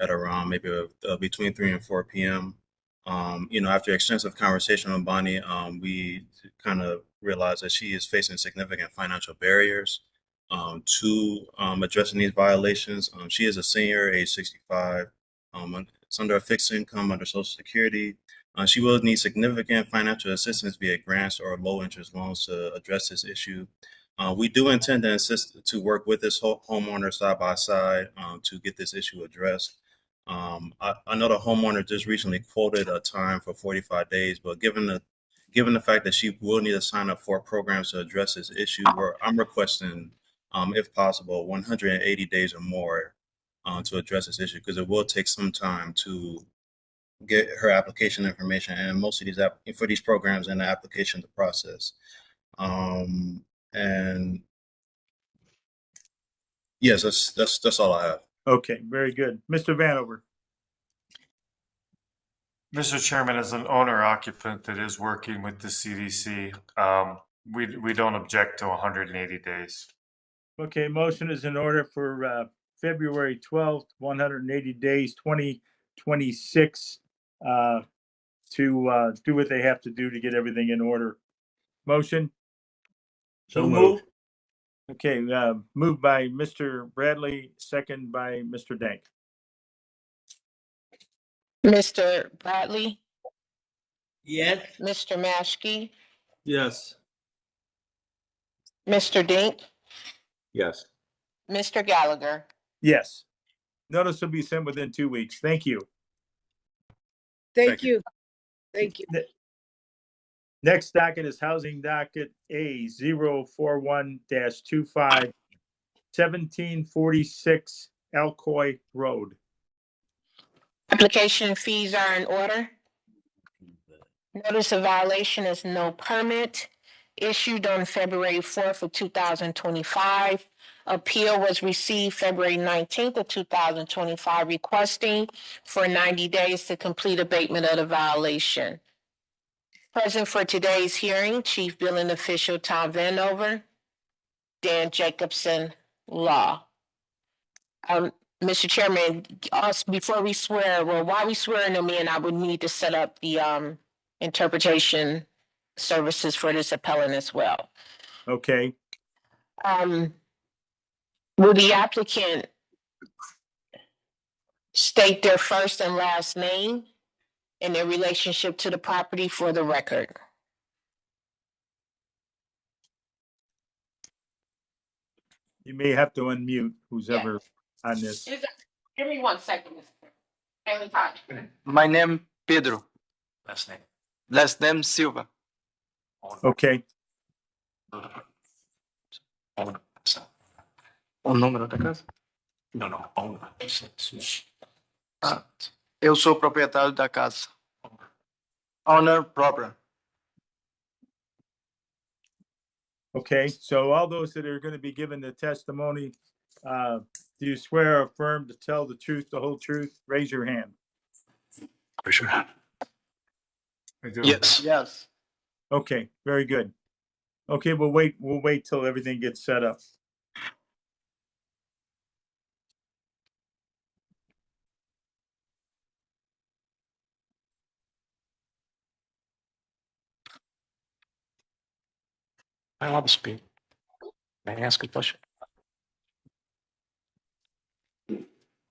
Speaker 14: at around maybe between 3 and 4 p.m. After extensive conversation with Bonnie, we kind of realized that she is facing significant financial barriers to addressing these violations. She is a senior, age 65. It's under a fixed income under Social Security. She will need significant financial assistance via grants or low interest loans to address this issue. We do intend to work with this homeowner side by side to get this issue addressed. I know the homeowner just recently quoted a time for 45 days, but given the fact that she will need to sign up for programs to address this issue, I'm requesting, if possible, 180 days or more to address this issue, because it will take some time to get her application information and most of these for these programs and the application to process. And yes, that's all I have.
Speaker 4: Okay, very good. Mr. Vanover.
Speaker 6: Mr. Chairman, as an owner occupant that is working with the CDC, we don't object to 180 days.
Speaker 4: Okay, motion is in order for February 12th, 180 days, 2026, to do what they have to do to get everything in order. Motion?
Speaker 2: So moved.
Speaker 4: Okay, moved by Mr. Bradley, second by Mr. Dank.
Speaker 1: Mr. Bradley,
Speaker 2: Yes.
Speaker 1: Mr. Maschke,
Speaker 10: Yes.
Speaker 1: Mr. Dink,
Speaker 9: Yes.
Speaker 1: Mr. Gallagher.
Speaker 4: Yes. Notice will be sent within 2 weeks. Thank you.
Speaker 13: Thank you. Thank you.
Speaker 4: Next docket is Housing Docket A 041-25, 1746 Alcoy Road.
Speaker 1: Application fees are in order. Notice of violation is no permit issued on February 4th of 2025. Appeal was received February 19th of 2025, requesting for 90 days to complete abatement of the violation. Present for today's hearing, Chief Billing Official Tom Vanover, Dan Jacobson, Law. Mr. Chairman, before we swear, while we swear them in, I would need to set up the interpretation services for this appellant as well.
Speaker 4: Okay.
Speaker 1: Will the applicant state their first and last name and their relationship to the property for the record?
Speaker 4: You may have to unmute who's ever on this.
Speaker 1: Give me 1 second.
Speaker 10: My name Pedro. Last name Silva.
Speaker 4: Okay.
Speaker 10: O número da casa? Não. Eu sou o proprietário da casa. Owner proper.
Speaker 4: Okay, so all those that are going to be given the testimony, do you swear or affirm to tell the truth, the whole truth? Raise your hand.
Speaker 10: Raise your hand.
Speaker 6: I do.
Speaker 10: Yes. Yes.
Speaker 4: Okay, very good. Okay, we'll wait till everything gets set up.
Speaker 12: I want to speak. May I ask a question?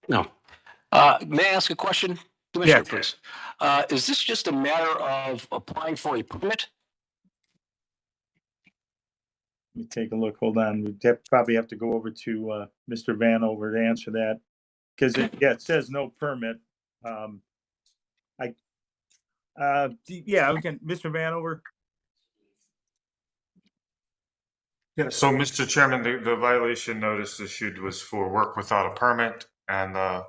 Speaker 12: No. May I ask a question? Commissioner, please. Is this just a matter of applying for a permit?
Speaker 4: Let me take a look. Hold on. We probably have to go over to Mr. Vanover to answer that. Because it says no permit. We can, Mr. Vanover.
Speaker 6: Yeah, so Mr. Chairman, the violation notice issued was for work without a permit, and the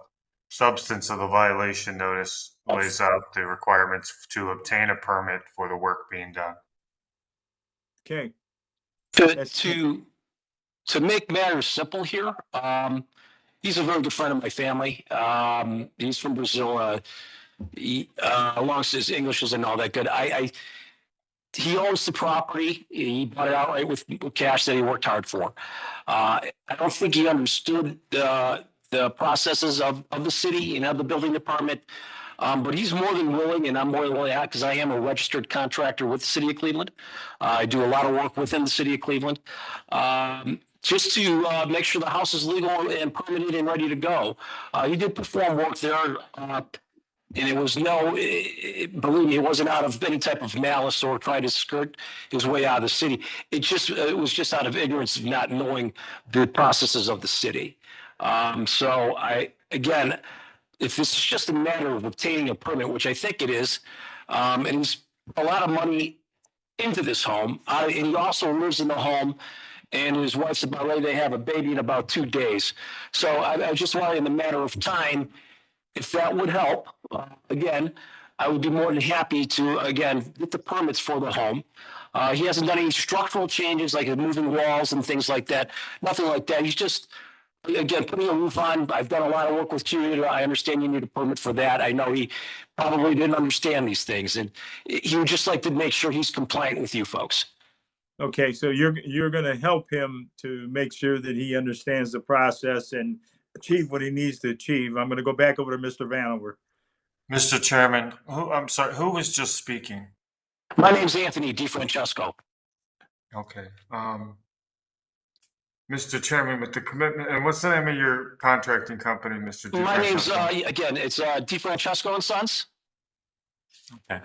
Speaker 6: substance of the violation notice lays out the requirements to obtain a permit for the work being done.
Speaker 4: Okay.
Speaker 12: To make matters simple here,
Speaker 15: he's a very good friend of my family. He's from Brazil. Along his English isn't all that good. He owns the property. He bought it outright with cash that he worked hard for. I don't think he understood the processes of the city and of the building department. But he's more than willing, and I'm more than willing because I am a registered contractor with the city of Cleveland. I do a lot of work within the city of Cleveland. Just to make sure the house is legal and permitted and ready to go. He did perform work there. And it was believe me, it wasn't out of any type of malice or trying to skirt his way out of the city. It was just out of ignorance of not knowing the processes of the city. So again, if this is just a matter of obtaining a permit, which I think it is, and he's a lot of money into this home, and he also lives in the home, and his wife's about ready to have a baby in about 2 days. So I just wanted, in a matter of time, if that would help, again, I would be more than happy to, again, get the permits for the home. He hasn't done any structural changes like moving walls and things like that. Nothing like that. He's just, again, putting a roof on. I've done a lot of work with community. I understand you need a permit for that. I know he probably didn't understand these things, and he would just like to make sure he's compliant with you folks.
Speaker 4: Okay, so you're going to help him to make sure that he understands the process and achieve what he needs to achieve. I'm going to go back over to Mr. Vanover.
Speaker 6: Mr. Chairman, I'm sorry, who was just speaking?
Speaker 15: My name's Anthony DeFrancesco.
Speaker 6: Okay. Mr. Chairman, with the commitment, and what's the name of your contracting company, Mr. DeFrancesco?
Speaker 15: My name's, again, it's DeFrancesco and Sons.
Speaker 6: Okay.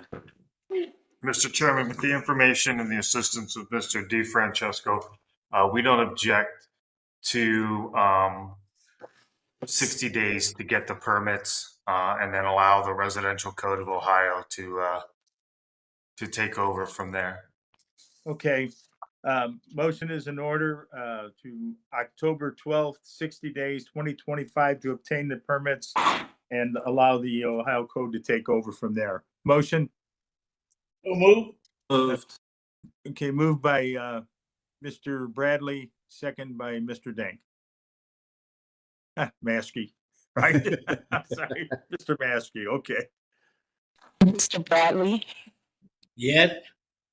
Speaker 6: Mr. Chairman, with the information and the assistance of Mr. DeFrancesco, we don't object to 60 days to get the permits and then allow the Residential Code of Ohio to take over from there.
Speaker 4: Okay, motion is in order to October 12th, 60 days, 2025 to obtain the permits and allow the Ohio Code to take over from there. Motion?
Speaker 10: Moved.
Speaker 4: Okay, moved by Mr. Bradley, second by Mr. Dank. Maskey, right? Sorry, Mr. Maskey, okay.
Speaker 1: Mr. Bradley,
Speaker 2: Yes.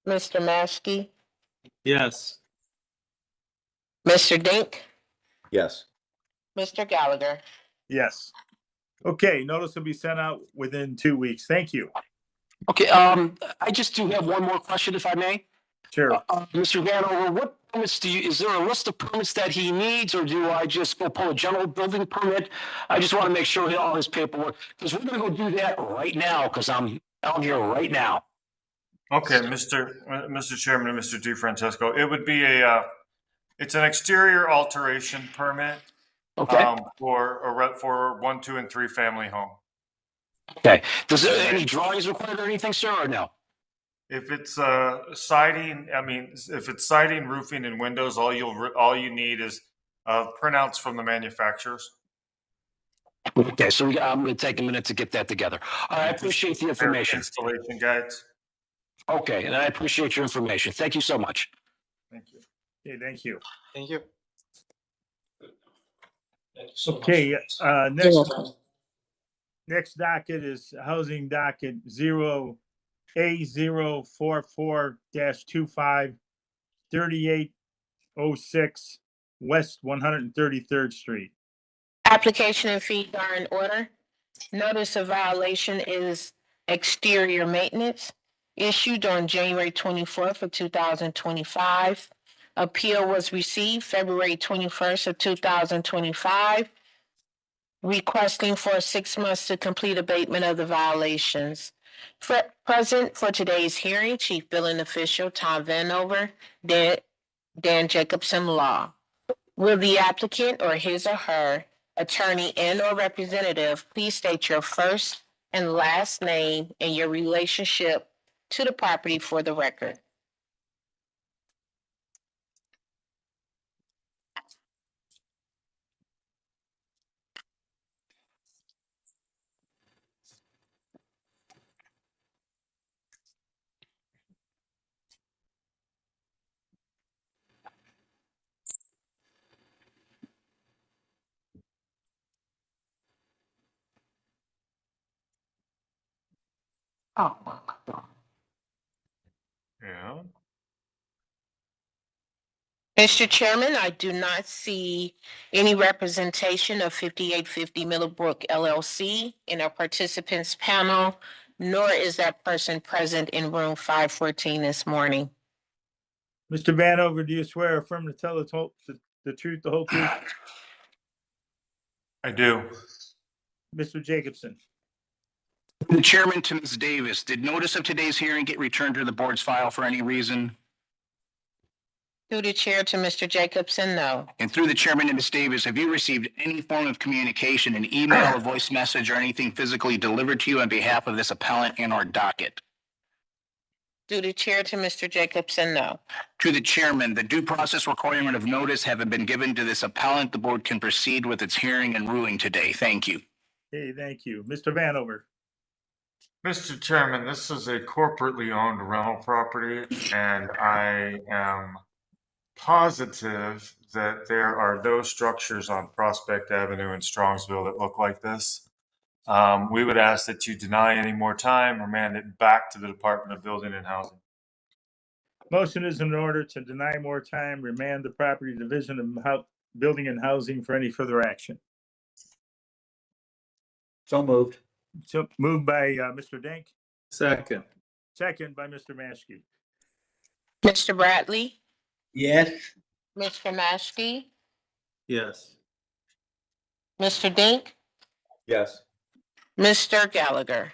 Speaker 1: Mr. Maskey,
Speaker 10: Yes.
Speaker 1: Mr. Dink,
Speaker 9: Yes.
Speaker 1: Mr. Gallagher.
Speaker 4: Yes. Okay, notice will be sent out within 2 weeks. Thank you.
Speaker 15: Okay, I just do have one more question, if I may.
Speaker 4: Sure.
Speaker 15: Mr. Vanover, what permits is there a list of permits that he needs, or do I just go pull a general building permit? I just want to make sure he has all his paperwork, because we're going to go do that right now, because I'm out here right now.
Speaker 6: Okay, Mr. Chairman and Mr. DeFrancesco, it would be it's an exterior alteration permit.
Speaker 15: Okay.
Speaker 6: For 1, 2, and 3 family home.
Speaker 15: Okay. Does there any drawings required or anything, sir, or no?
Speaker 6: If it's siding, if it's siding, roofing, and windows, all you need is printouts from the manufacturers.
Speaker 15: Okay, so I'm going to take a minute to get that together. I appreciate the information.
Speaker 6: Installation guides.
Speaker 15: Okay, and I appreciate your information. Thank you so much.
Speaker 6: Thank you.
Speaker 4: Okay, thank you.
Speaker 10: Thank you.
Speaker 4: Okay, next docket is housing docket 0A044-25, 3806 West 133rd Street.
Speaker 1: Application and fees are in order. Notice of violation is exterior maintenance issued on January 24th of 2025. Appeal was received February 21st of 2025, requesting for 6 months to complete abatement of the violations. Present for today's hearing, Chief Billing Official Tom Vanover, Dan Jacobson Law. Will the applicant or his or her attorney and or representative please state your first and last name and your relationship to the property for the record? Oh, my God.
Speaker 6: Yeah.
Speaker 1: Mr. Chairman, I do not see any representation of 5850 Millbrook LLC in our participants panel, nor is that person present in room 514 this morning.
Speaker 4: Mr. Vanover, do you swear or affirm to tell the truth, the whole truth?
Speaker 6: I do.
Speaker 4: Mr. Jacobson?
Speaker 12: The chairman to Ms. Davis, did notice of today's hearing get returned to the board's file for any reason?
Speaker 1: Through the chair to Mr. Jacobson, no.
Speaker 12: And through the chairman to Ms. Davis, have you received any form of communication, an email, a voice message, or anything physically delivered to you on behalf of this appellant and or docket?
Speaker 1: Through the chair to Mr. Jacobson, no.
Speaker 12: To the chairman, the due process requirement of notice having been given to this appellant, the board can proceed with its hearing and ruling today. Thank you.
Speaker 4: Okay, thank you. Mr. Vanover?
Speaker 6: Mr. Chairman, this is a corporately owned rental property, and I am positive that there are no structures on Prospect Avenue in Strongsville that look like this. We would ask that you deny any more time, remand it back to the Department of Building and Housing.
Speaker 4: Motion is in order to deny more time, remand the property division of building and housing for any further action.
Speaker 9: So moved.
Speaker 4: So moved by Mr. Dink,
Speaker 10: Second.
Speaker 4: second by Mr. Maskey.
Speaker 1: Mr. Bradley,
Speaker 2: Yes.
Speaker 1: Mr. Maskey,
Speaker 10: Yes.
Speaker 1: Mr. Dink,
Speaker 9: Yes.
Speaker 1: Mr. Gallagher.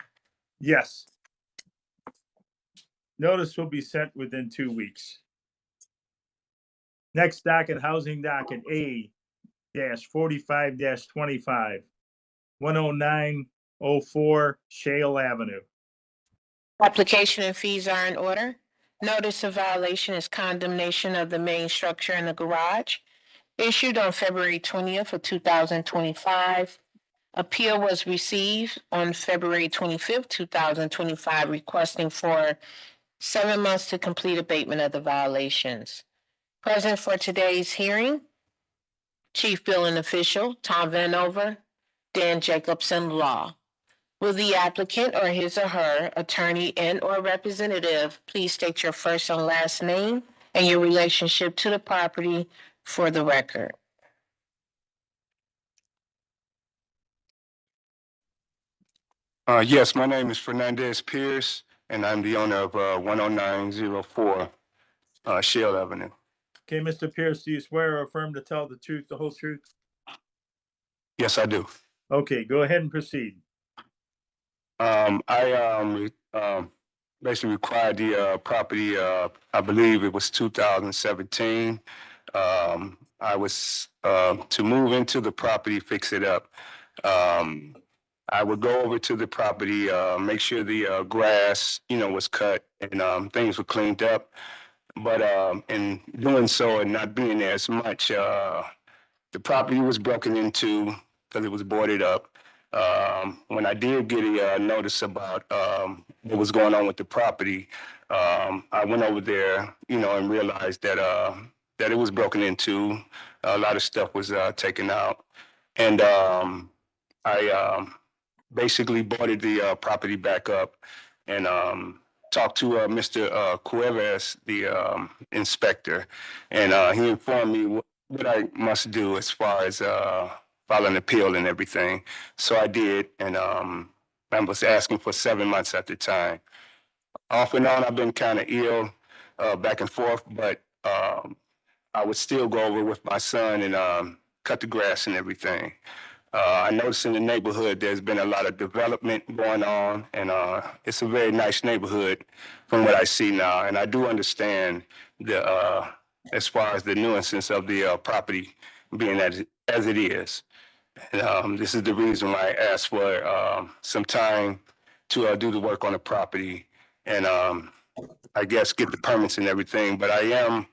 Speaker 4: Yes. Notice will be sent within 2 weeks. Next docket, housing docket A-45-25, 10904 Shale Avenue.
Speaker 1: Application and fees are in order. Notice of violation is condemnation of the main structure in the garage, issued on February 20th of 2025. Appeal was received on February 25th, 2025, requesting for 7 months to complete abatement of the violations. Present for today's hearing, Chief Billing Official Tom Vanover, Dan Jacobson, Law. Will the applicant or his or her attorney and or representative please state your first and last name and your relationship to the property for the record?
Speaker 5: Yes, my name is Fernandez Pierce, and I'm the owner of 10904 Shale Avenue.
Speaker 4: Okay, Mr. Pierce, do you swear or affirm to tell the truth, the whole truth?
Speaker 5: Yes, I do.
Speaker 4: Okay, go ahead and proceed.
Speaker 5: I basically acquired the property, I believe it was 2017. I was to move into the property, fix it up. I would go over to the property, make sure the grass, was cut and things were cleaned up. But in doing so and not being there as much, the property was broken into because it was boarded up. When I did get a notice about what was going on with the property, I went over there, and realized that that it was broken into. A lot of stuff was taken out, and I basically boarded the property back up and talked to Mr. Cuevas, the inspector, and he informed me what I must do as far as file an appeal and everything. So I did, and I was asking for 7 months at the time. Off and on, I've been kind of ill, back and forth, but I would still go over with my son and cut the grass and everything. I noticed in the neighborhood there's been a lot of development going on, and it's a very nice neighborhood from what I see now. And I do understand the as far as the nuisance of the property being as it is. And this is the reason why I asked for some time to do the work on the property and I guess get the permits and everything. But I am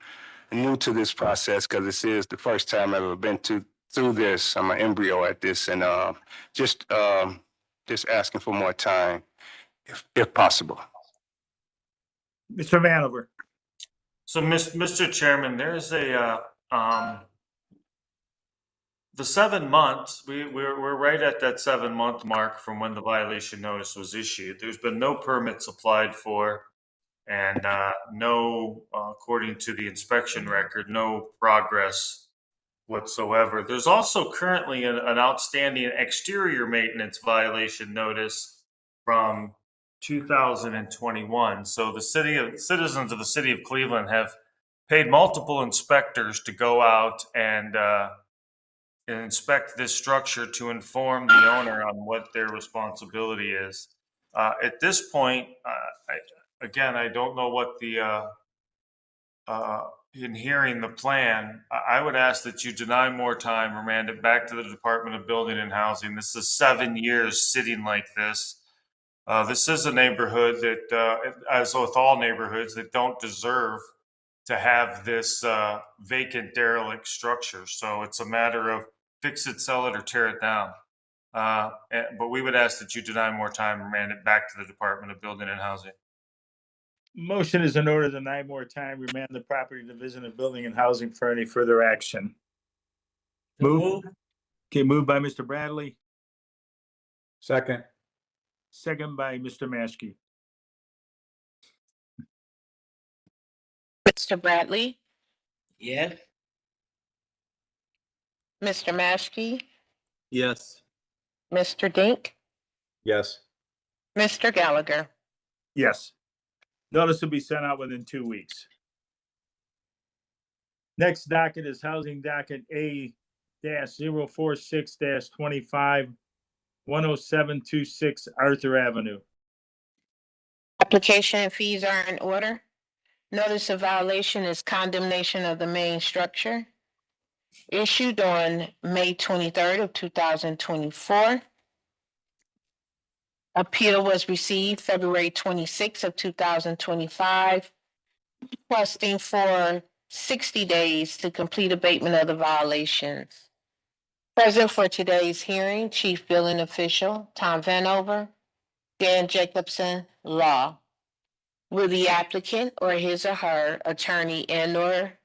Speaker 5: new to this process because this is the first time I've ever been through this. I'm an embryo at this, and just asking for more time, if possible.
Speaker 4: Mr. Vanover.
Speaker 6: So, Mr. Chairman, there's a The 7 months, we're right at that 7 month mark from when the violation notice was issued. There's been no permits applied for and no, according to the inspection record, no progress whatsoever. There's also currently an outstanding exterior maintenance violation notice from 2021. So the citizens of the city of Cleveland have paid multiple inspectors to go out and inspect this structure to inform the owner on what their responsibility is. At this point, I don't know what in hearing the plan, I would ask that you deny more time, remand it back to the Department of Building and Housing. This is 7 years sitting like this. This is a neighborhood that, as with all neighborhoods, that don't deserve to have this vacant derelict structure. So it's a matter of fix it, sell it, or tear it down. But we would ask that you deny more time, remand it back to the Department of Building and Housing.
Speaker 4: Motion is in order to deny more time, remand the property division of building and housing for any further action. Move. Okay, moved by Mr. Bradley,
Speaker 9: Second.
Speaker 4: second by Mr. Maskey.
Speaker 1: Mr. Bradley,
Speaker 2: Yes.
Speaker 1: Mr. Maskey,
Speaker 10: Yes.
Speaker 1: Mr. Dink,
Speaker 9: Yes.
Speaker 1: Mr. Gallagher.
Speaker 4: Yes. Notice will be sent out within 2 weeks. Next docket is housing docket A-046-25, 10726 Arthur Avenue.
Speaker 1: Application and fees are in order. Notice of violation is condemnation of the main structure. Issued on May 23rd of 2024. Appeal was received February 26th of 2025, requesting for 60 days to complete abatement of the violations. Present for today's hearing, Chief Billing Official Tom Vanover, Dan Jacobson, Law. Will the applicant or his or her attorney and/or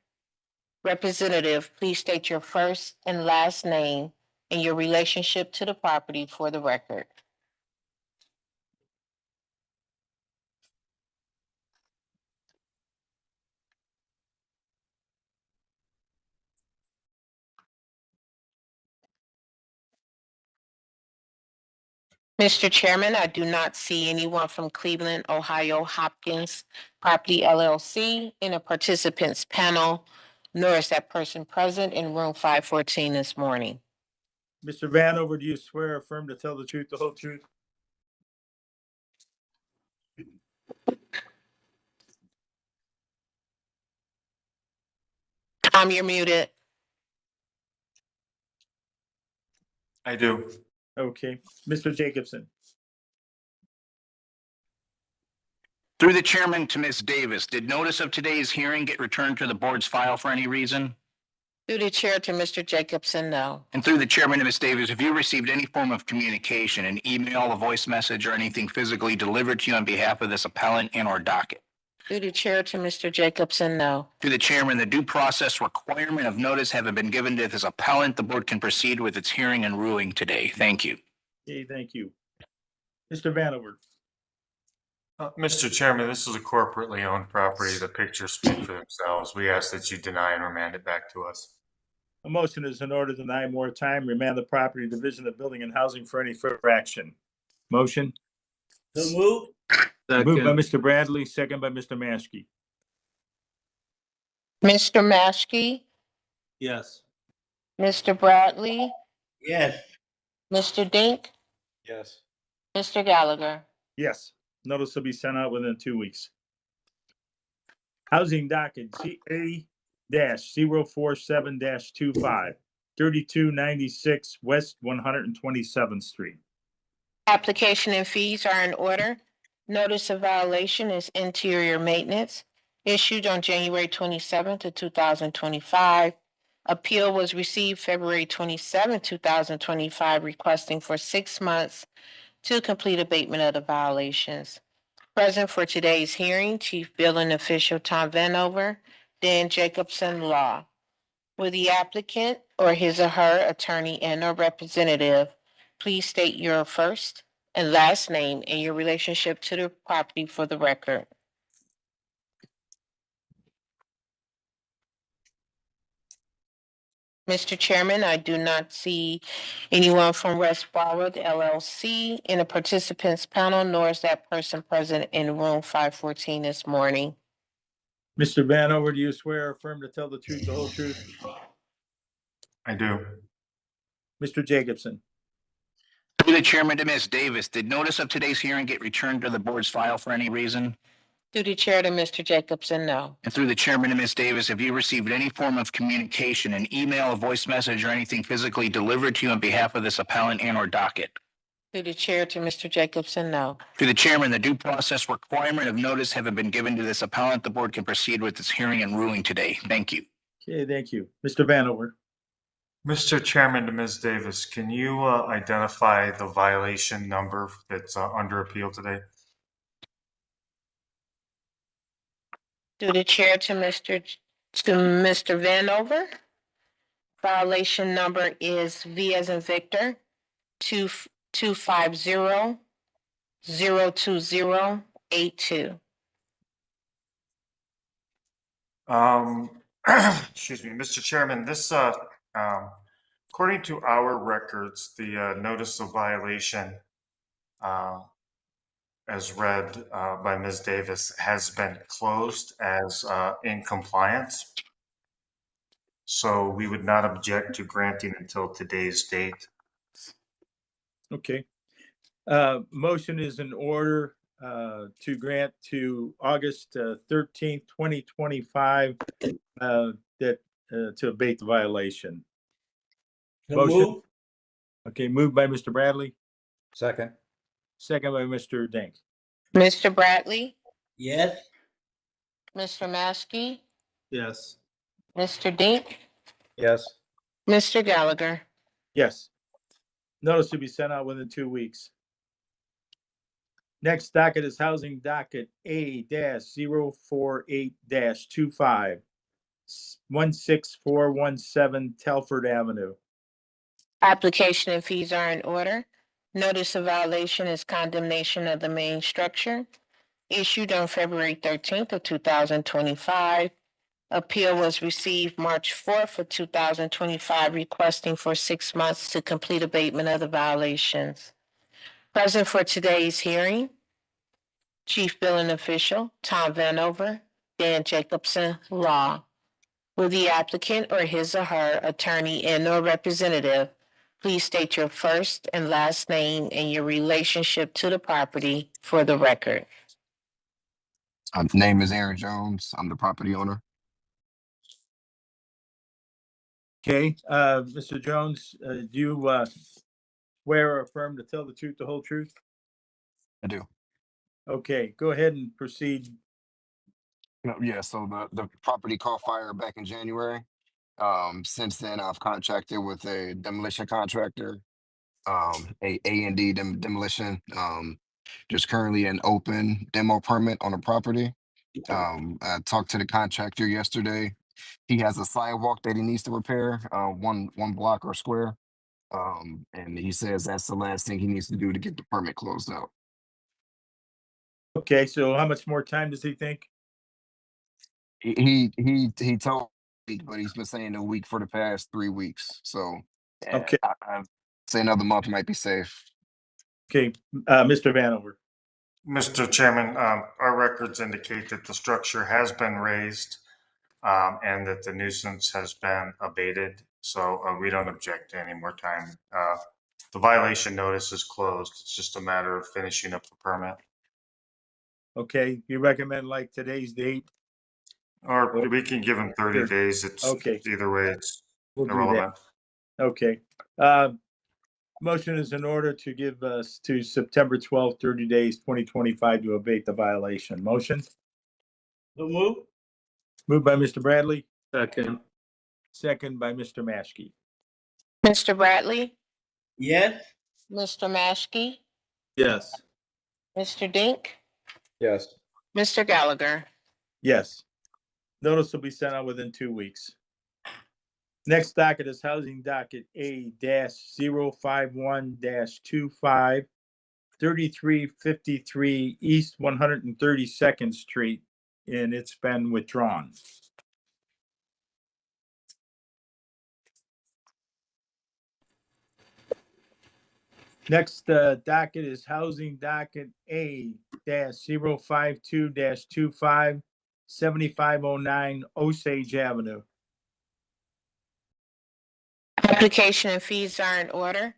Speaker 1: representative please state your first and last name and your relationship to the property for the record? Mr. Chairman, I do not see anyone from Cleveland, Ohio Hopkins Property LLC in a participants panel, nor is that person present in room 514 this morning.
Speaker 4: Mr. Vanover, do you swear or affirm to tell the truth, the whole truth?
Speaker 1: Tom, you're muted.
Speaker 6: I do.
Speaker 4: Okay. Mr. Jacobson.
Speaker 12: Through the chairman to Ms. Davis, did notice of today's hearing get returned to the board's file for any reason?
Speaker 1: Through the chair to Mr. Jacobson, no.
Speaker 12: And through the chairman to Ms. Davis, have you received any form of communication, an email, a voice message, or anything physically delivered to you on behalf of this appellant and or docket?
Speaker 1: Through the chair to Mr. Jacobson, no.
Speaker 12: Through the chairman, the due process requirement of notice having been given to this appellant, the board can proceed with its hearing and ruling today. Thank you.
Speaker 4: Okay, thank you. Mr. Vanover.
Speaker 6: Mr. Chairman, this is a corporately owned property. The pictures speak for themselves. We ask that you deny and remand it back to us.
Speaker 4: A motion is in order to deny more time, remand the property division of building and housing for any further action. Motion?
Speaker 2: So move.
Speaker 4: Moved by Mr. Bradley, second by Mr. Maskey.
Speaker 1: Mr. Maskey,
Speaker 10: Yes.
Speaker 1: Mr. Bradley,
Speaker 2: Yes.
Speaker 1: Mr. Dink,
Speaker 9: Yes.
Speaker 1: Mr. Gallagher.
Speaker 4: Yes, notice will be sent out within 2 weeks. Housing docket GA-047-25, 3296 West 127th Street.
Speaker 1: Application and fees are in order. Notice of violation is interior maintenance, issued on January 27th of 2025. Appeal was received February 27th, 2025, requesting for 6 months to complete abatement of the violations. Present for today's hearing, Chief Billing Official Tom Vanover, Dan Jacobson, Law. Will the applicant or his or her attorney and or representative please state your first and last name and your relationship to the property for the record? Mr. Chairman, I do not see anyone from West Broward LLC in the participants panel, nor is that person present in room 514 this morning.
Speaker 4: Mr. Vanover, do you swear or affirm to tell the truth, the whole truth?
Speaker 6: I do.
Speaker 4: Mr. Jacobson?
Speaker 12: Through the chairman to Ms. Davis, did notice of today's hearing get returned to the board's file for any reason?
Speaker 1: Through the chair to Mr. Jacobson, no.
Speaker 12: And through the chairman to Ms. Davis, have you received any form of communication, an email, a voice message, or anything physically delivered to you on behalf of this appellant and or docket?
Speaker 1: Through the chair to Mr. Jacobson, no.
Speaker 12: Through the chairman, the due process requirement of notice having been given to this appellant, the board can proceed with this hearing and ruling today. Thank you.
Speaker 4: Okay, thank you. Mr. Vanover?
Speaker 6: Mr. Chairman to Ms. Davis, can you identify the violation number that's under appeal today?
Speaker 1: Through the chair to Mr. Vanover. Violation number is V as in Victor, 250-02082.
Speaker 6: Excuse me, Mr. Chairman, this, according to our records, the notice of violation, as read by Ms. Davis, has been closed as in compliance. So we would not object to granting until today's date.
Speaker 4: Okay. Motion is in order to grant to August 13th, 2025, that to abate the violation. Motion. Okay, moved by Mr. Bradley,
Speaker 9: Second.
Speaker 4: second by Mr. Dink.
Speaker 1: Mr. Bradley,
Speaker 2: Yes.
Speaker 1: Mr. Maskey,
Speaker 4: Yes.
Speaker 1: Mr. Dink,
Speaker 9: Yes.
Speaker 1: Mr. Gallagher.
Speaker 4: Yes. Notice to be sent out within 2 weeks. Next docket is housing docket A-048-25, 16417 Telford Avenue.
Speaker 1: Application and fees are in order. Notice of violation is condemnation of the main structure issued on February 13th of 2025. Appeal was received March 4th of 2025, requesting for 6 months to complete abatement of the violations. Present for today's hearing, Chief Billing Official Tom Vanover, Dan Jacobson, Law. Will the applicant or his or her attorney and or representative please state your first and last name and your relationship to the property for the record?
Speaker 16: Name is Aaron Jones. I'm the property owner.
Speaker 4: Okay, Mr. Jones, do you swear or affirm to tell the truth, the whole truth?
Speaker 16: I do.
Speaker 4: Okay, go ahead and proceed.
Speaker 16: Yeah, so the property caught fire back in January. Since then, I've contracted with a demolition contractor, A&D demolition. There's currently an open demo permit on the property. I talked to the contractor yesterday. He has a sidewalk that he needs to repair, one block or square. And he says that's the last thing he needs to do to get the permit closed out.
Speaker 4: Okay, so how much more time does he think?
Speaker 16: He told me, but he's been saying a week for the past 3 weeks. So
Speaker 4: Okay.
Speaker 16: I say another month might be safe.
Speaker 4: Okay, Mr. Vanover.
Speaker 6: Mr. Chairman, our records indicate that the structure has been raised and that the nuisance has been abated. So we don't object to any more time. The violation notice is closed. It's just a matter of finishing up the permit.
Speaker 4: Okay, you recommend like today's date?
Speaker 6: Or we can give him 30 days. It's
Speaker 4: Okay.
Speaker 6: either way, it's
Speaker 4: We'll do
Speaker 6: irrelevant.
Speaker 4: that. Okay. Motion is in order to give us to September 12th, 30 days, 2025 to abate the violation. Motion?
Speaker 2: So move.
Speaker 4: Moved by Mr. Bradley. Second. Second by Mr. Maskey.
Speaker 1: Mr. Bradley,
Speaker 2: Yes.
Speaker 1: Mr. Maskey,
Speaker 4: Yes.
Speaker 1: Mr. Dink,
Speaker 9: Yes.
Speaker 1: Mr. Gallagher.
Speaker 4: Yes. Notice will be sent out within 2 weeks. Next docket is housing docket A-051-25, 3353 East 132nd Street, and it's been withdrawn. Next docket is housing docket A-052-25, 7509 Osage Avenue.
Speaker 1: Application and fees are in order.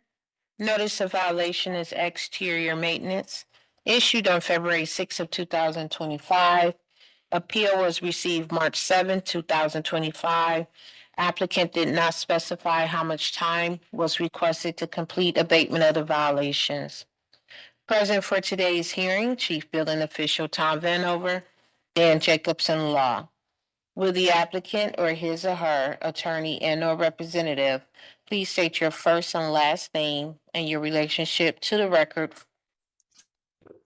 Speaker 1: Notice of violation is exterior maintenance, issued on February 6th of 2025. Appeal was received March 7th, 2025. Applicant did not specify how much time was requested to complete abatement of the violations. Present for today's hearing, Chief Building Official Tom Vanover, Dan Jacobson Law. Will the applicant or his or her attorney and/or representative please state your first and last name and your relationship to the record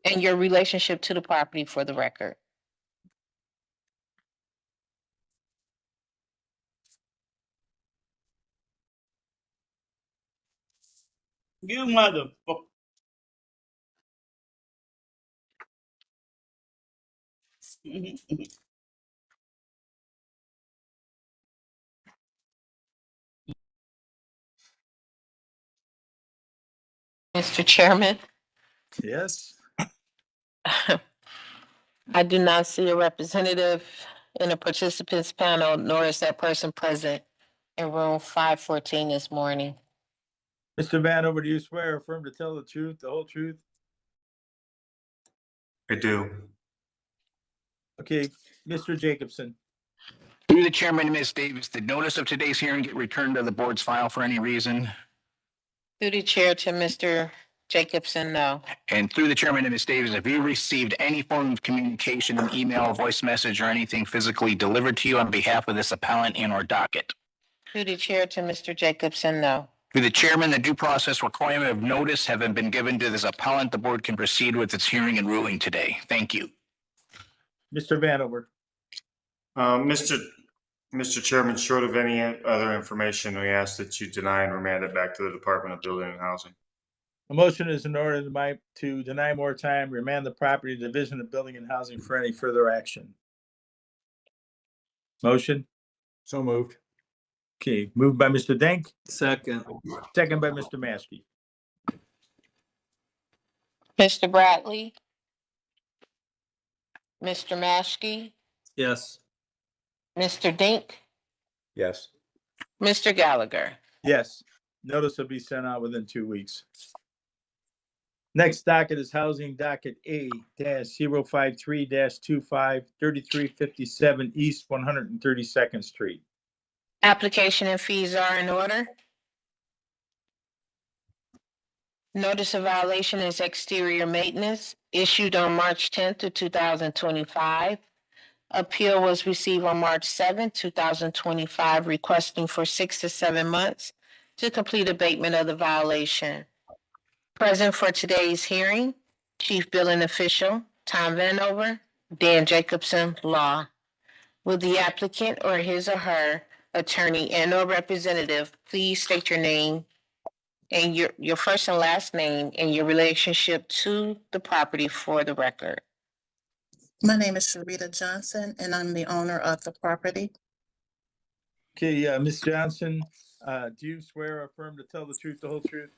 Speaker 1: and your relationship to the property for the record?
Speaker 2: You motherfucker.
Speaker 1: Mr. Chairman,
Speaker 4: Yes.
Speaker 1: I do not see a representative in the participants panel, nor is that person present in room 514 this morning.
Speaker 4: Mr. Vanover, do you swear or affirm to tell the truth, the whole truth?
Speaker 6: I do.
Speaker 4: Okay, Mr. Jacobson.
Speaker 12: Through the chairman, Ms. Davis, did notice of today's hearing get returned to the board's file for any reason?
Speaker 1: Through the chair to Mr. Jacobson, no.
Speaker 12: And through the chairman and Ms. Davis, have you received any form of communication, an email, voice message, or anything physically delivered to you on behalf of this appellant and or docket?
Speaker 1: Through the chair to Mr. Jacobson, no.
Speaker 12: Through the chairman, the due process requirement of notice having been given to this appellant, the board can proceed with its hearing and ruling today. Thank you.
Speaker 4: Mr. Vanover.
Speaker 6: Mr. Chairman, short of any other information, we ask that you deny and remand it back to the Department of Building and Housing.
Speaker 4: A motion is in order to deny more time, remand the property to Division of Building and Housing for any further action. Motion?
Speaker 9: So moved.
Speaker 4: Okay, moved by Mr. Denk,
Speaker 10: Second.
Speaker 4: second by Mr. Maskey.
Speaker 1: Mr. Bradley? Mr. Maskey?
Speaker 10: Yes.
Speaker 1: Mr. Dink?
Speaker 9: Yes.
Speaker 1: Mr. Gallagher?
Speaker 4: Yes, notice will be sent out within 2 weeks. Next docket is housing docket A-053-25, 3357 East 132nd Street.
Speaker 1: Application and fees are in order. Notice of violation is exterior maintenance, issued on March 10th of 2025. Appeal was received on March 7th, 2025, requesting for 6 to 7 months to complete abatement of the violation. Present for today's hearing, Chief Building Official Tom Vanover, Dan Jacobson, Law. Will the applicant or his or her attorney and/or representative please state your name and your first and last name and your relationship to the property for the record?
Speaker 17: My name is Sharita Johnson, and I'm the owner of the property.
Speaker 4: Okay, Ms. Johnson, do you swear or affirm to tell the truth, the whole truth?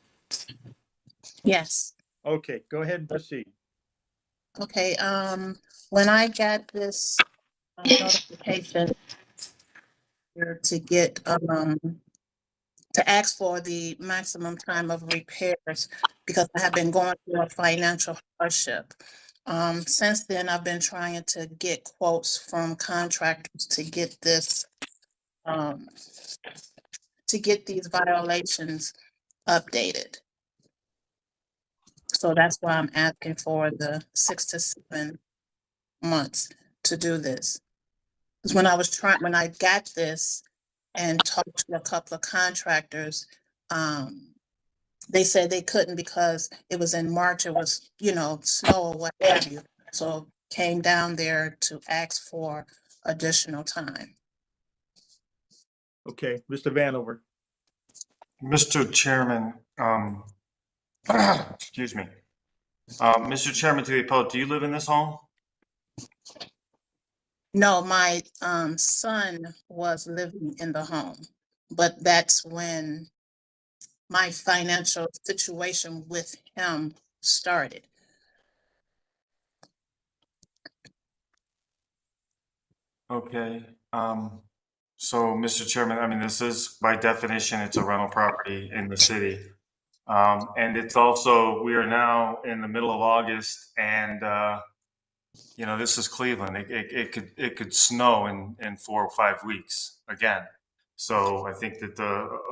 Speaker 17: Yes.
Speaker 4: Okay, go ahead and proceed.
Speaker 17: Okay, when I got this notification here to get, to ask for the maximum time of repairs, because I have been going through a financial hardship. Since then, I've been trying to get quotes from contractors to get this, to get these violations updated. So that's why I'm asking for the 6 to 7 months to do this. Because when I got this and talked to a couple of contractors, they said they couldn't because it was in March, it was, snow or what have you. So came down there to ask for additional time.
Speaker 4: Okay, Mr. Vanover.
Speaker 6: Mr. Chairman, excuse me. Mr. Chairman, to the appellate, do you live in this home?
Speaker 17: No, my son was living in the home, but that's when my financial situation with him started.
Speaker 6: Okay, so Mr. Chairman, I mean, this is by definition, it's a rental property in the city. And it's also, we are now in the middle of August and, you know, this is Cleveland. It could snow in 4 or 5 weeks again. So I think that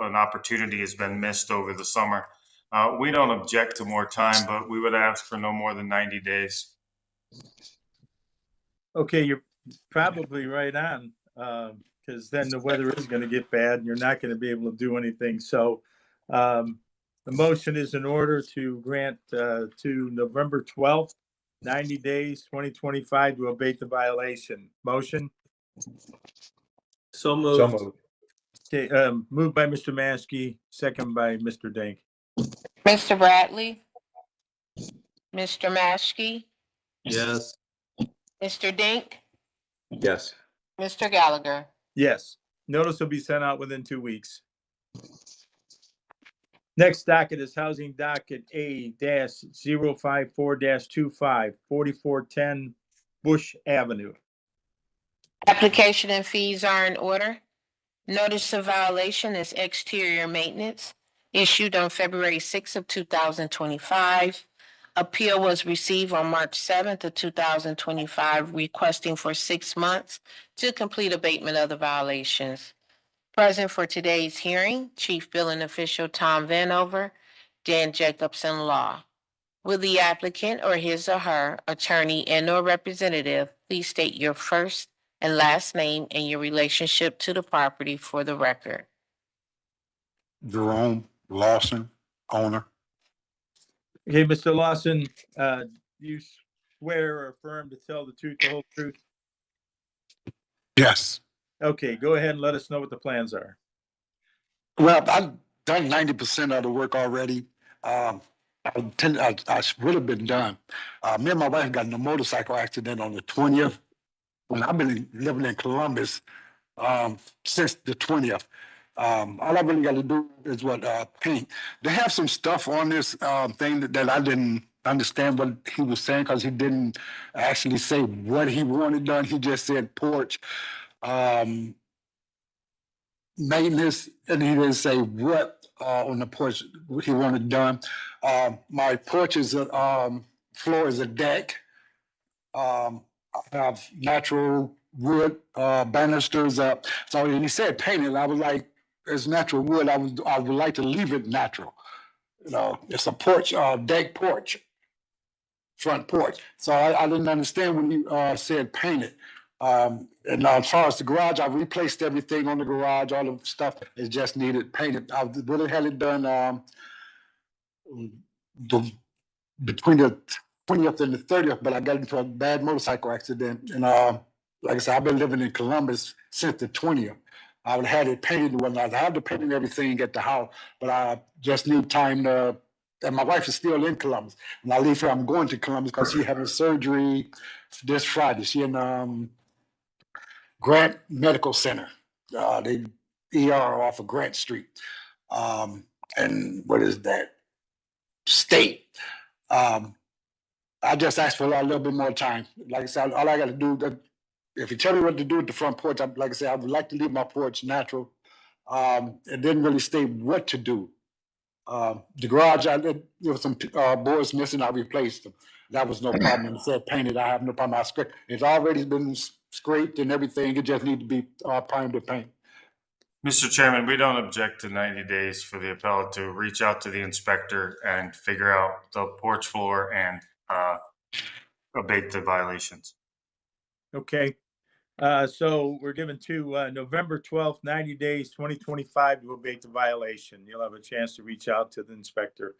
Speaker 6: an opportunity has been missed over the summer. We don't object to more time, but we would ask for no more than 90 days.
Speaker 4: Okay, you're probably right on, because then the weather is going to get bad and you're not going to be able to do anything. So the motion is in order to grant to November 12th, 90 days, 2025 to abate the violation. Motion?
Speaker 10: So
Speaker 9: So
Speaker 10: moved.
Speaker 9: moved.
Speaker 4: Okay, moved by Mr. Maskey, second by Mr. Dank.
Speaker 1: Mr. Bradley, Mr. Maskey,
Speaker 10: Yes.
Speaker 1: Mr. Dink,
Speaker 9: Yes.
Speaker 1: Mr. Gallagher.
Speaker 4: Yes, notice will be sent out within 2 weeks. Next docket is housing docket A-054-25, 4410 Bush Avenue.
Speaker 1: Application and fees are in order. Notice of violation is exterior maintenance issued on February 6th of 2025. Appeal was received on March 7th of 2025, requesting for 6 months to complete abatement of the violations. Present for today's hearing, Chief Billing Official Tom Vanover, Dan Jacobson Law. Will the applicant or his or her attorney and/or representative please state your first and last name and your relationship to the property for the record?
Speaker 18: Jerome Lawson, owner.
Speaker 4: Okay, Mr. Lawson, you swear or affirm to tell the truth, the whole truth?
Speaker 18: Yes.
Speaker 4: Okay, go ahead and let us know what the plans are.
Speaker 18: Well, I've done 90% of the work already. I would have been done. Me and my wife got in a motorcycle accident on the 20th, and I've been living in Columbus since the 20th. All I really got to do is paint. They have some stuff on this thing that I didn't understand what he was saying, because he didn't actually say what he wanted done. He just said porch maintenance, and he didn't say what on the porch he wanted done. My porch is floor is a deck. I have natural wood banisters up. So when he said painted, I was like, it's natural wood. I would like to leave it natural. You know, it's a porch, deck porch, front porch. So I didn't understand when you said painted. And as far as the garage, I replaced everything on the garage. All the stuff is just needed painted. I really had it done between the 20th and the 30th, but I got into a bad motorcycle accident. And like I said, I've been living in Columbus since the 20th. I would have had it painted and whatnot. I have to paint everything at the house, but I just need time to, and my wife is still in Columbus. When I leave here, I'm going to Columbus because she's having surgery this Friday. She in Grant Medical Center. They ER off of Grant Street. And what is that? State. I just asked for a little bit more time. Like I said, all I got to do, if you tell me what to do at the front porch, like I said, I would like to leave my porch natural. It didn't really state what to do. The garage, there was some boards missing. I replaced them. That was no problem. It said painted. I have no problem. It's already been scraped and everything. It just needs to be primed to paint.
Speaker 6: Mr. Chairman, we don't object to 90 days for the appellate to reach out to the inspector and figure out the porch floor and abate the violations.
Speaker 4: Okay. So we're given to November 12th, 90 days, 2025 to abate the violation. You'll have a chance to reach out to the inspector.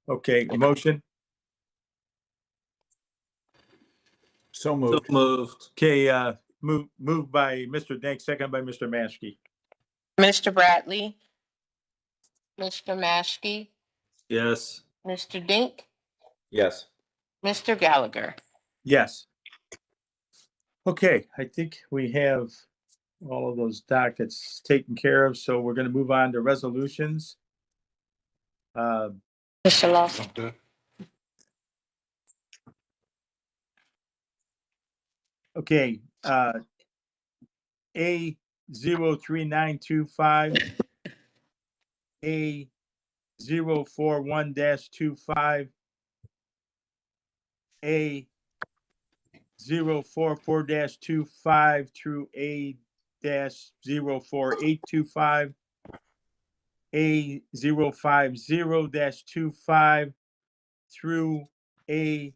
Speaker 4: Okay, motion?
Speaker 9: So moved.
Speaker 10: So moved.
Speaker 4: Okay, moved by Mr. Dank, second by Mr. Maskey.
Speaker 1: Mr. Bradley, Mr. Maskey,
Speaker 7: Yes.
Speaker 1: Mr. Dink,
Speaker 9: Yes.
Speaker 1: Mr. Gallagher.
Speaker 4: Yes. Okay, I think we have all of those dockets taken care of, so we're gonna move on to resolutions.
Speaker 1: Mr. Lawson.
Speaker 4: Okay, A 03925, A 041-25, A 044-25 through A-04825, A 050-25 through A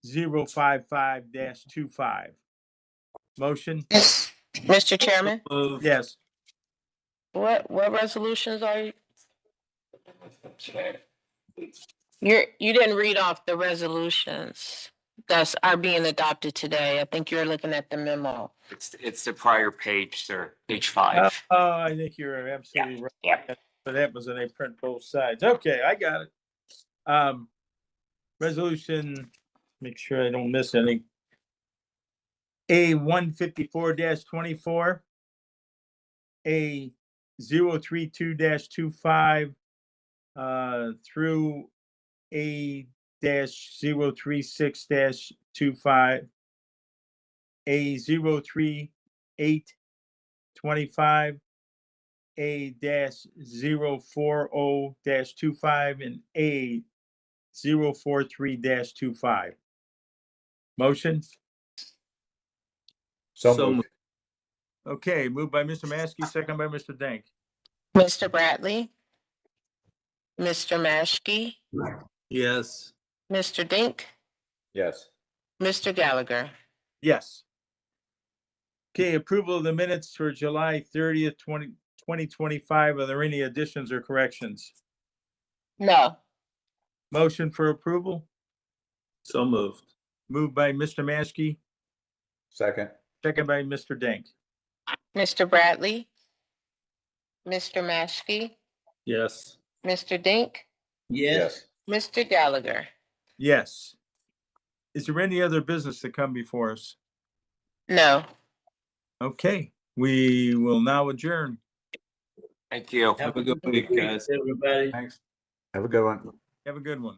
Speaker 4: 055-25. Motion?
Speaker 1: Mr. Chairman,
Speaker 4: Yes.
Speaker 1: what resolutions are you? You didn't read off the resolutions that are being adopted today. I think you're looking at the memo.
Speaker 12: It's the prior page, sir, page
Speaker 4: Oh,
Speaker 12: 5.
Speaker 4: I think you're absolutely right.
Speaker 12: Yeah.
Speaker 4: But that was, and they print both sides. Okay, I got it. Resolution, make sure I don't miss any. A 154-24, A 032-25, through A 036-25, A 038-25, A 040-25, and A 043-25. Motion?
Speaker 9: So moved.
Speaker 4: Okay, moved by Mr. Maskey, second by Mr. Dank.
Speaker 1: Mr. Bradley, Mr. Maskey,
Speaker 7: Yes.
Speaker 1: Mr. Dink,
Speaker 9: Yes.
Speaker 1: Mr. Gallagher.
Speaker 4: Yes. Okay, approval of the minutes for July 30th, 2025. Are there any additions or corrections?
Speaker 1: No.
Speaker 4: Motion for approval?
Speaker 7: So moved.
Speaker 4: Moved by Mr. Maskey,
Speaker 9: Second.
Speaker 4: second by Mr. Dank.
Speaker 1: Mr. Bradley, Mr. Maskey,
Speaker 7: Yes.
Speaker 1: Mr. Dink,
Speaker 9: Yes.
Speaker 1: Mr. Gallagher.
Speaker 4: Yes. Is there any other business to come before us?
Speaker 1: No.
Speaker 4: Okay, we will now adjourn.
Speaker 12: Thank you.
Speaker 2: Have a good week, guys. Everybody.
Speaker 9: Thanks. Have a good one.
Speaker 4: Have a good one.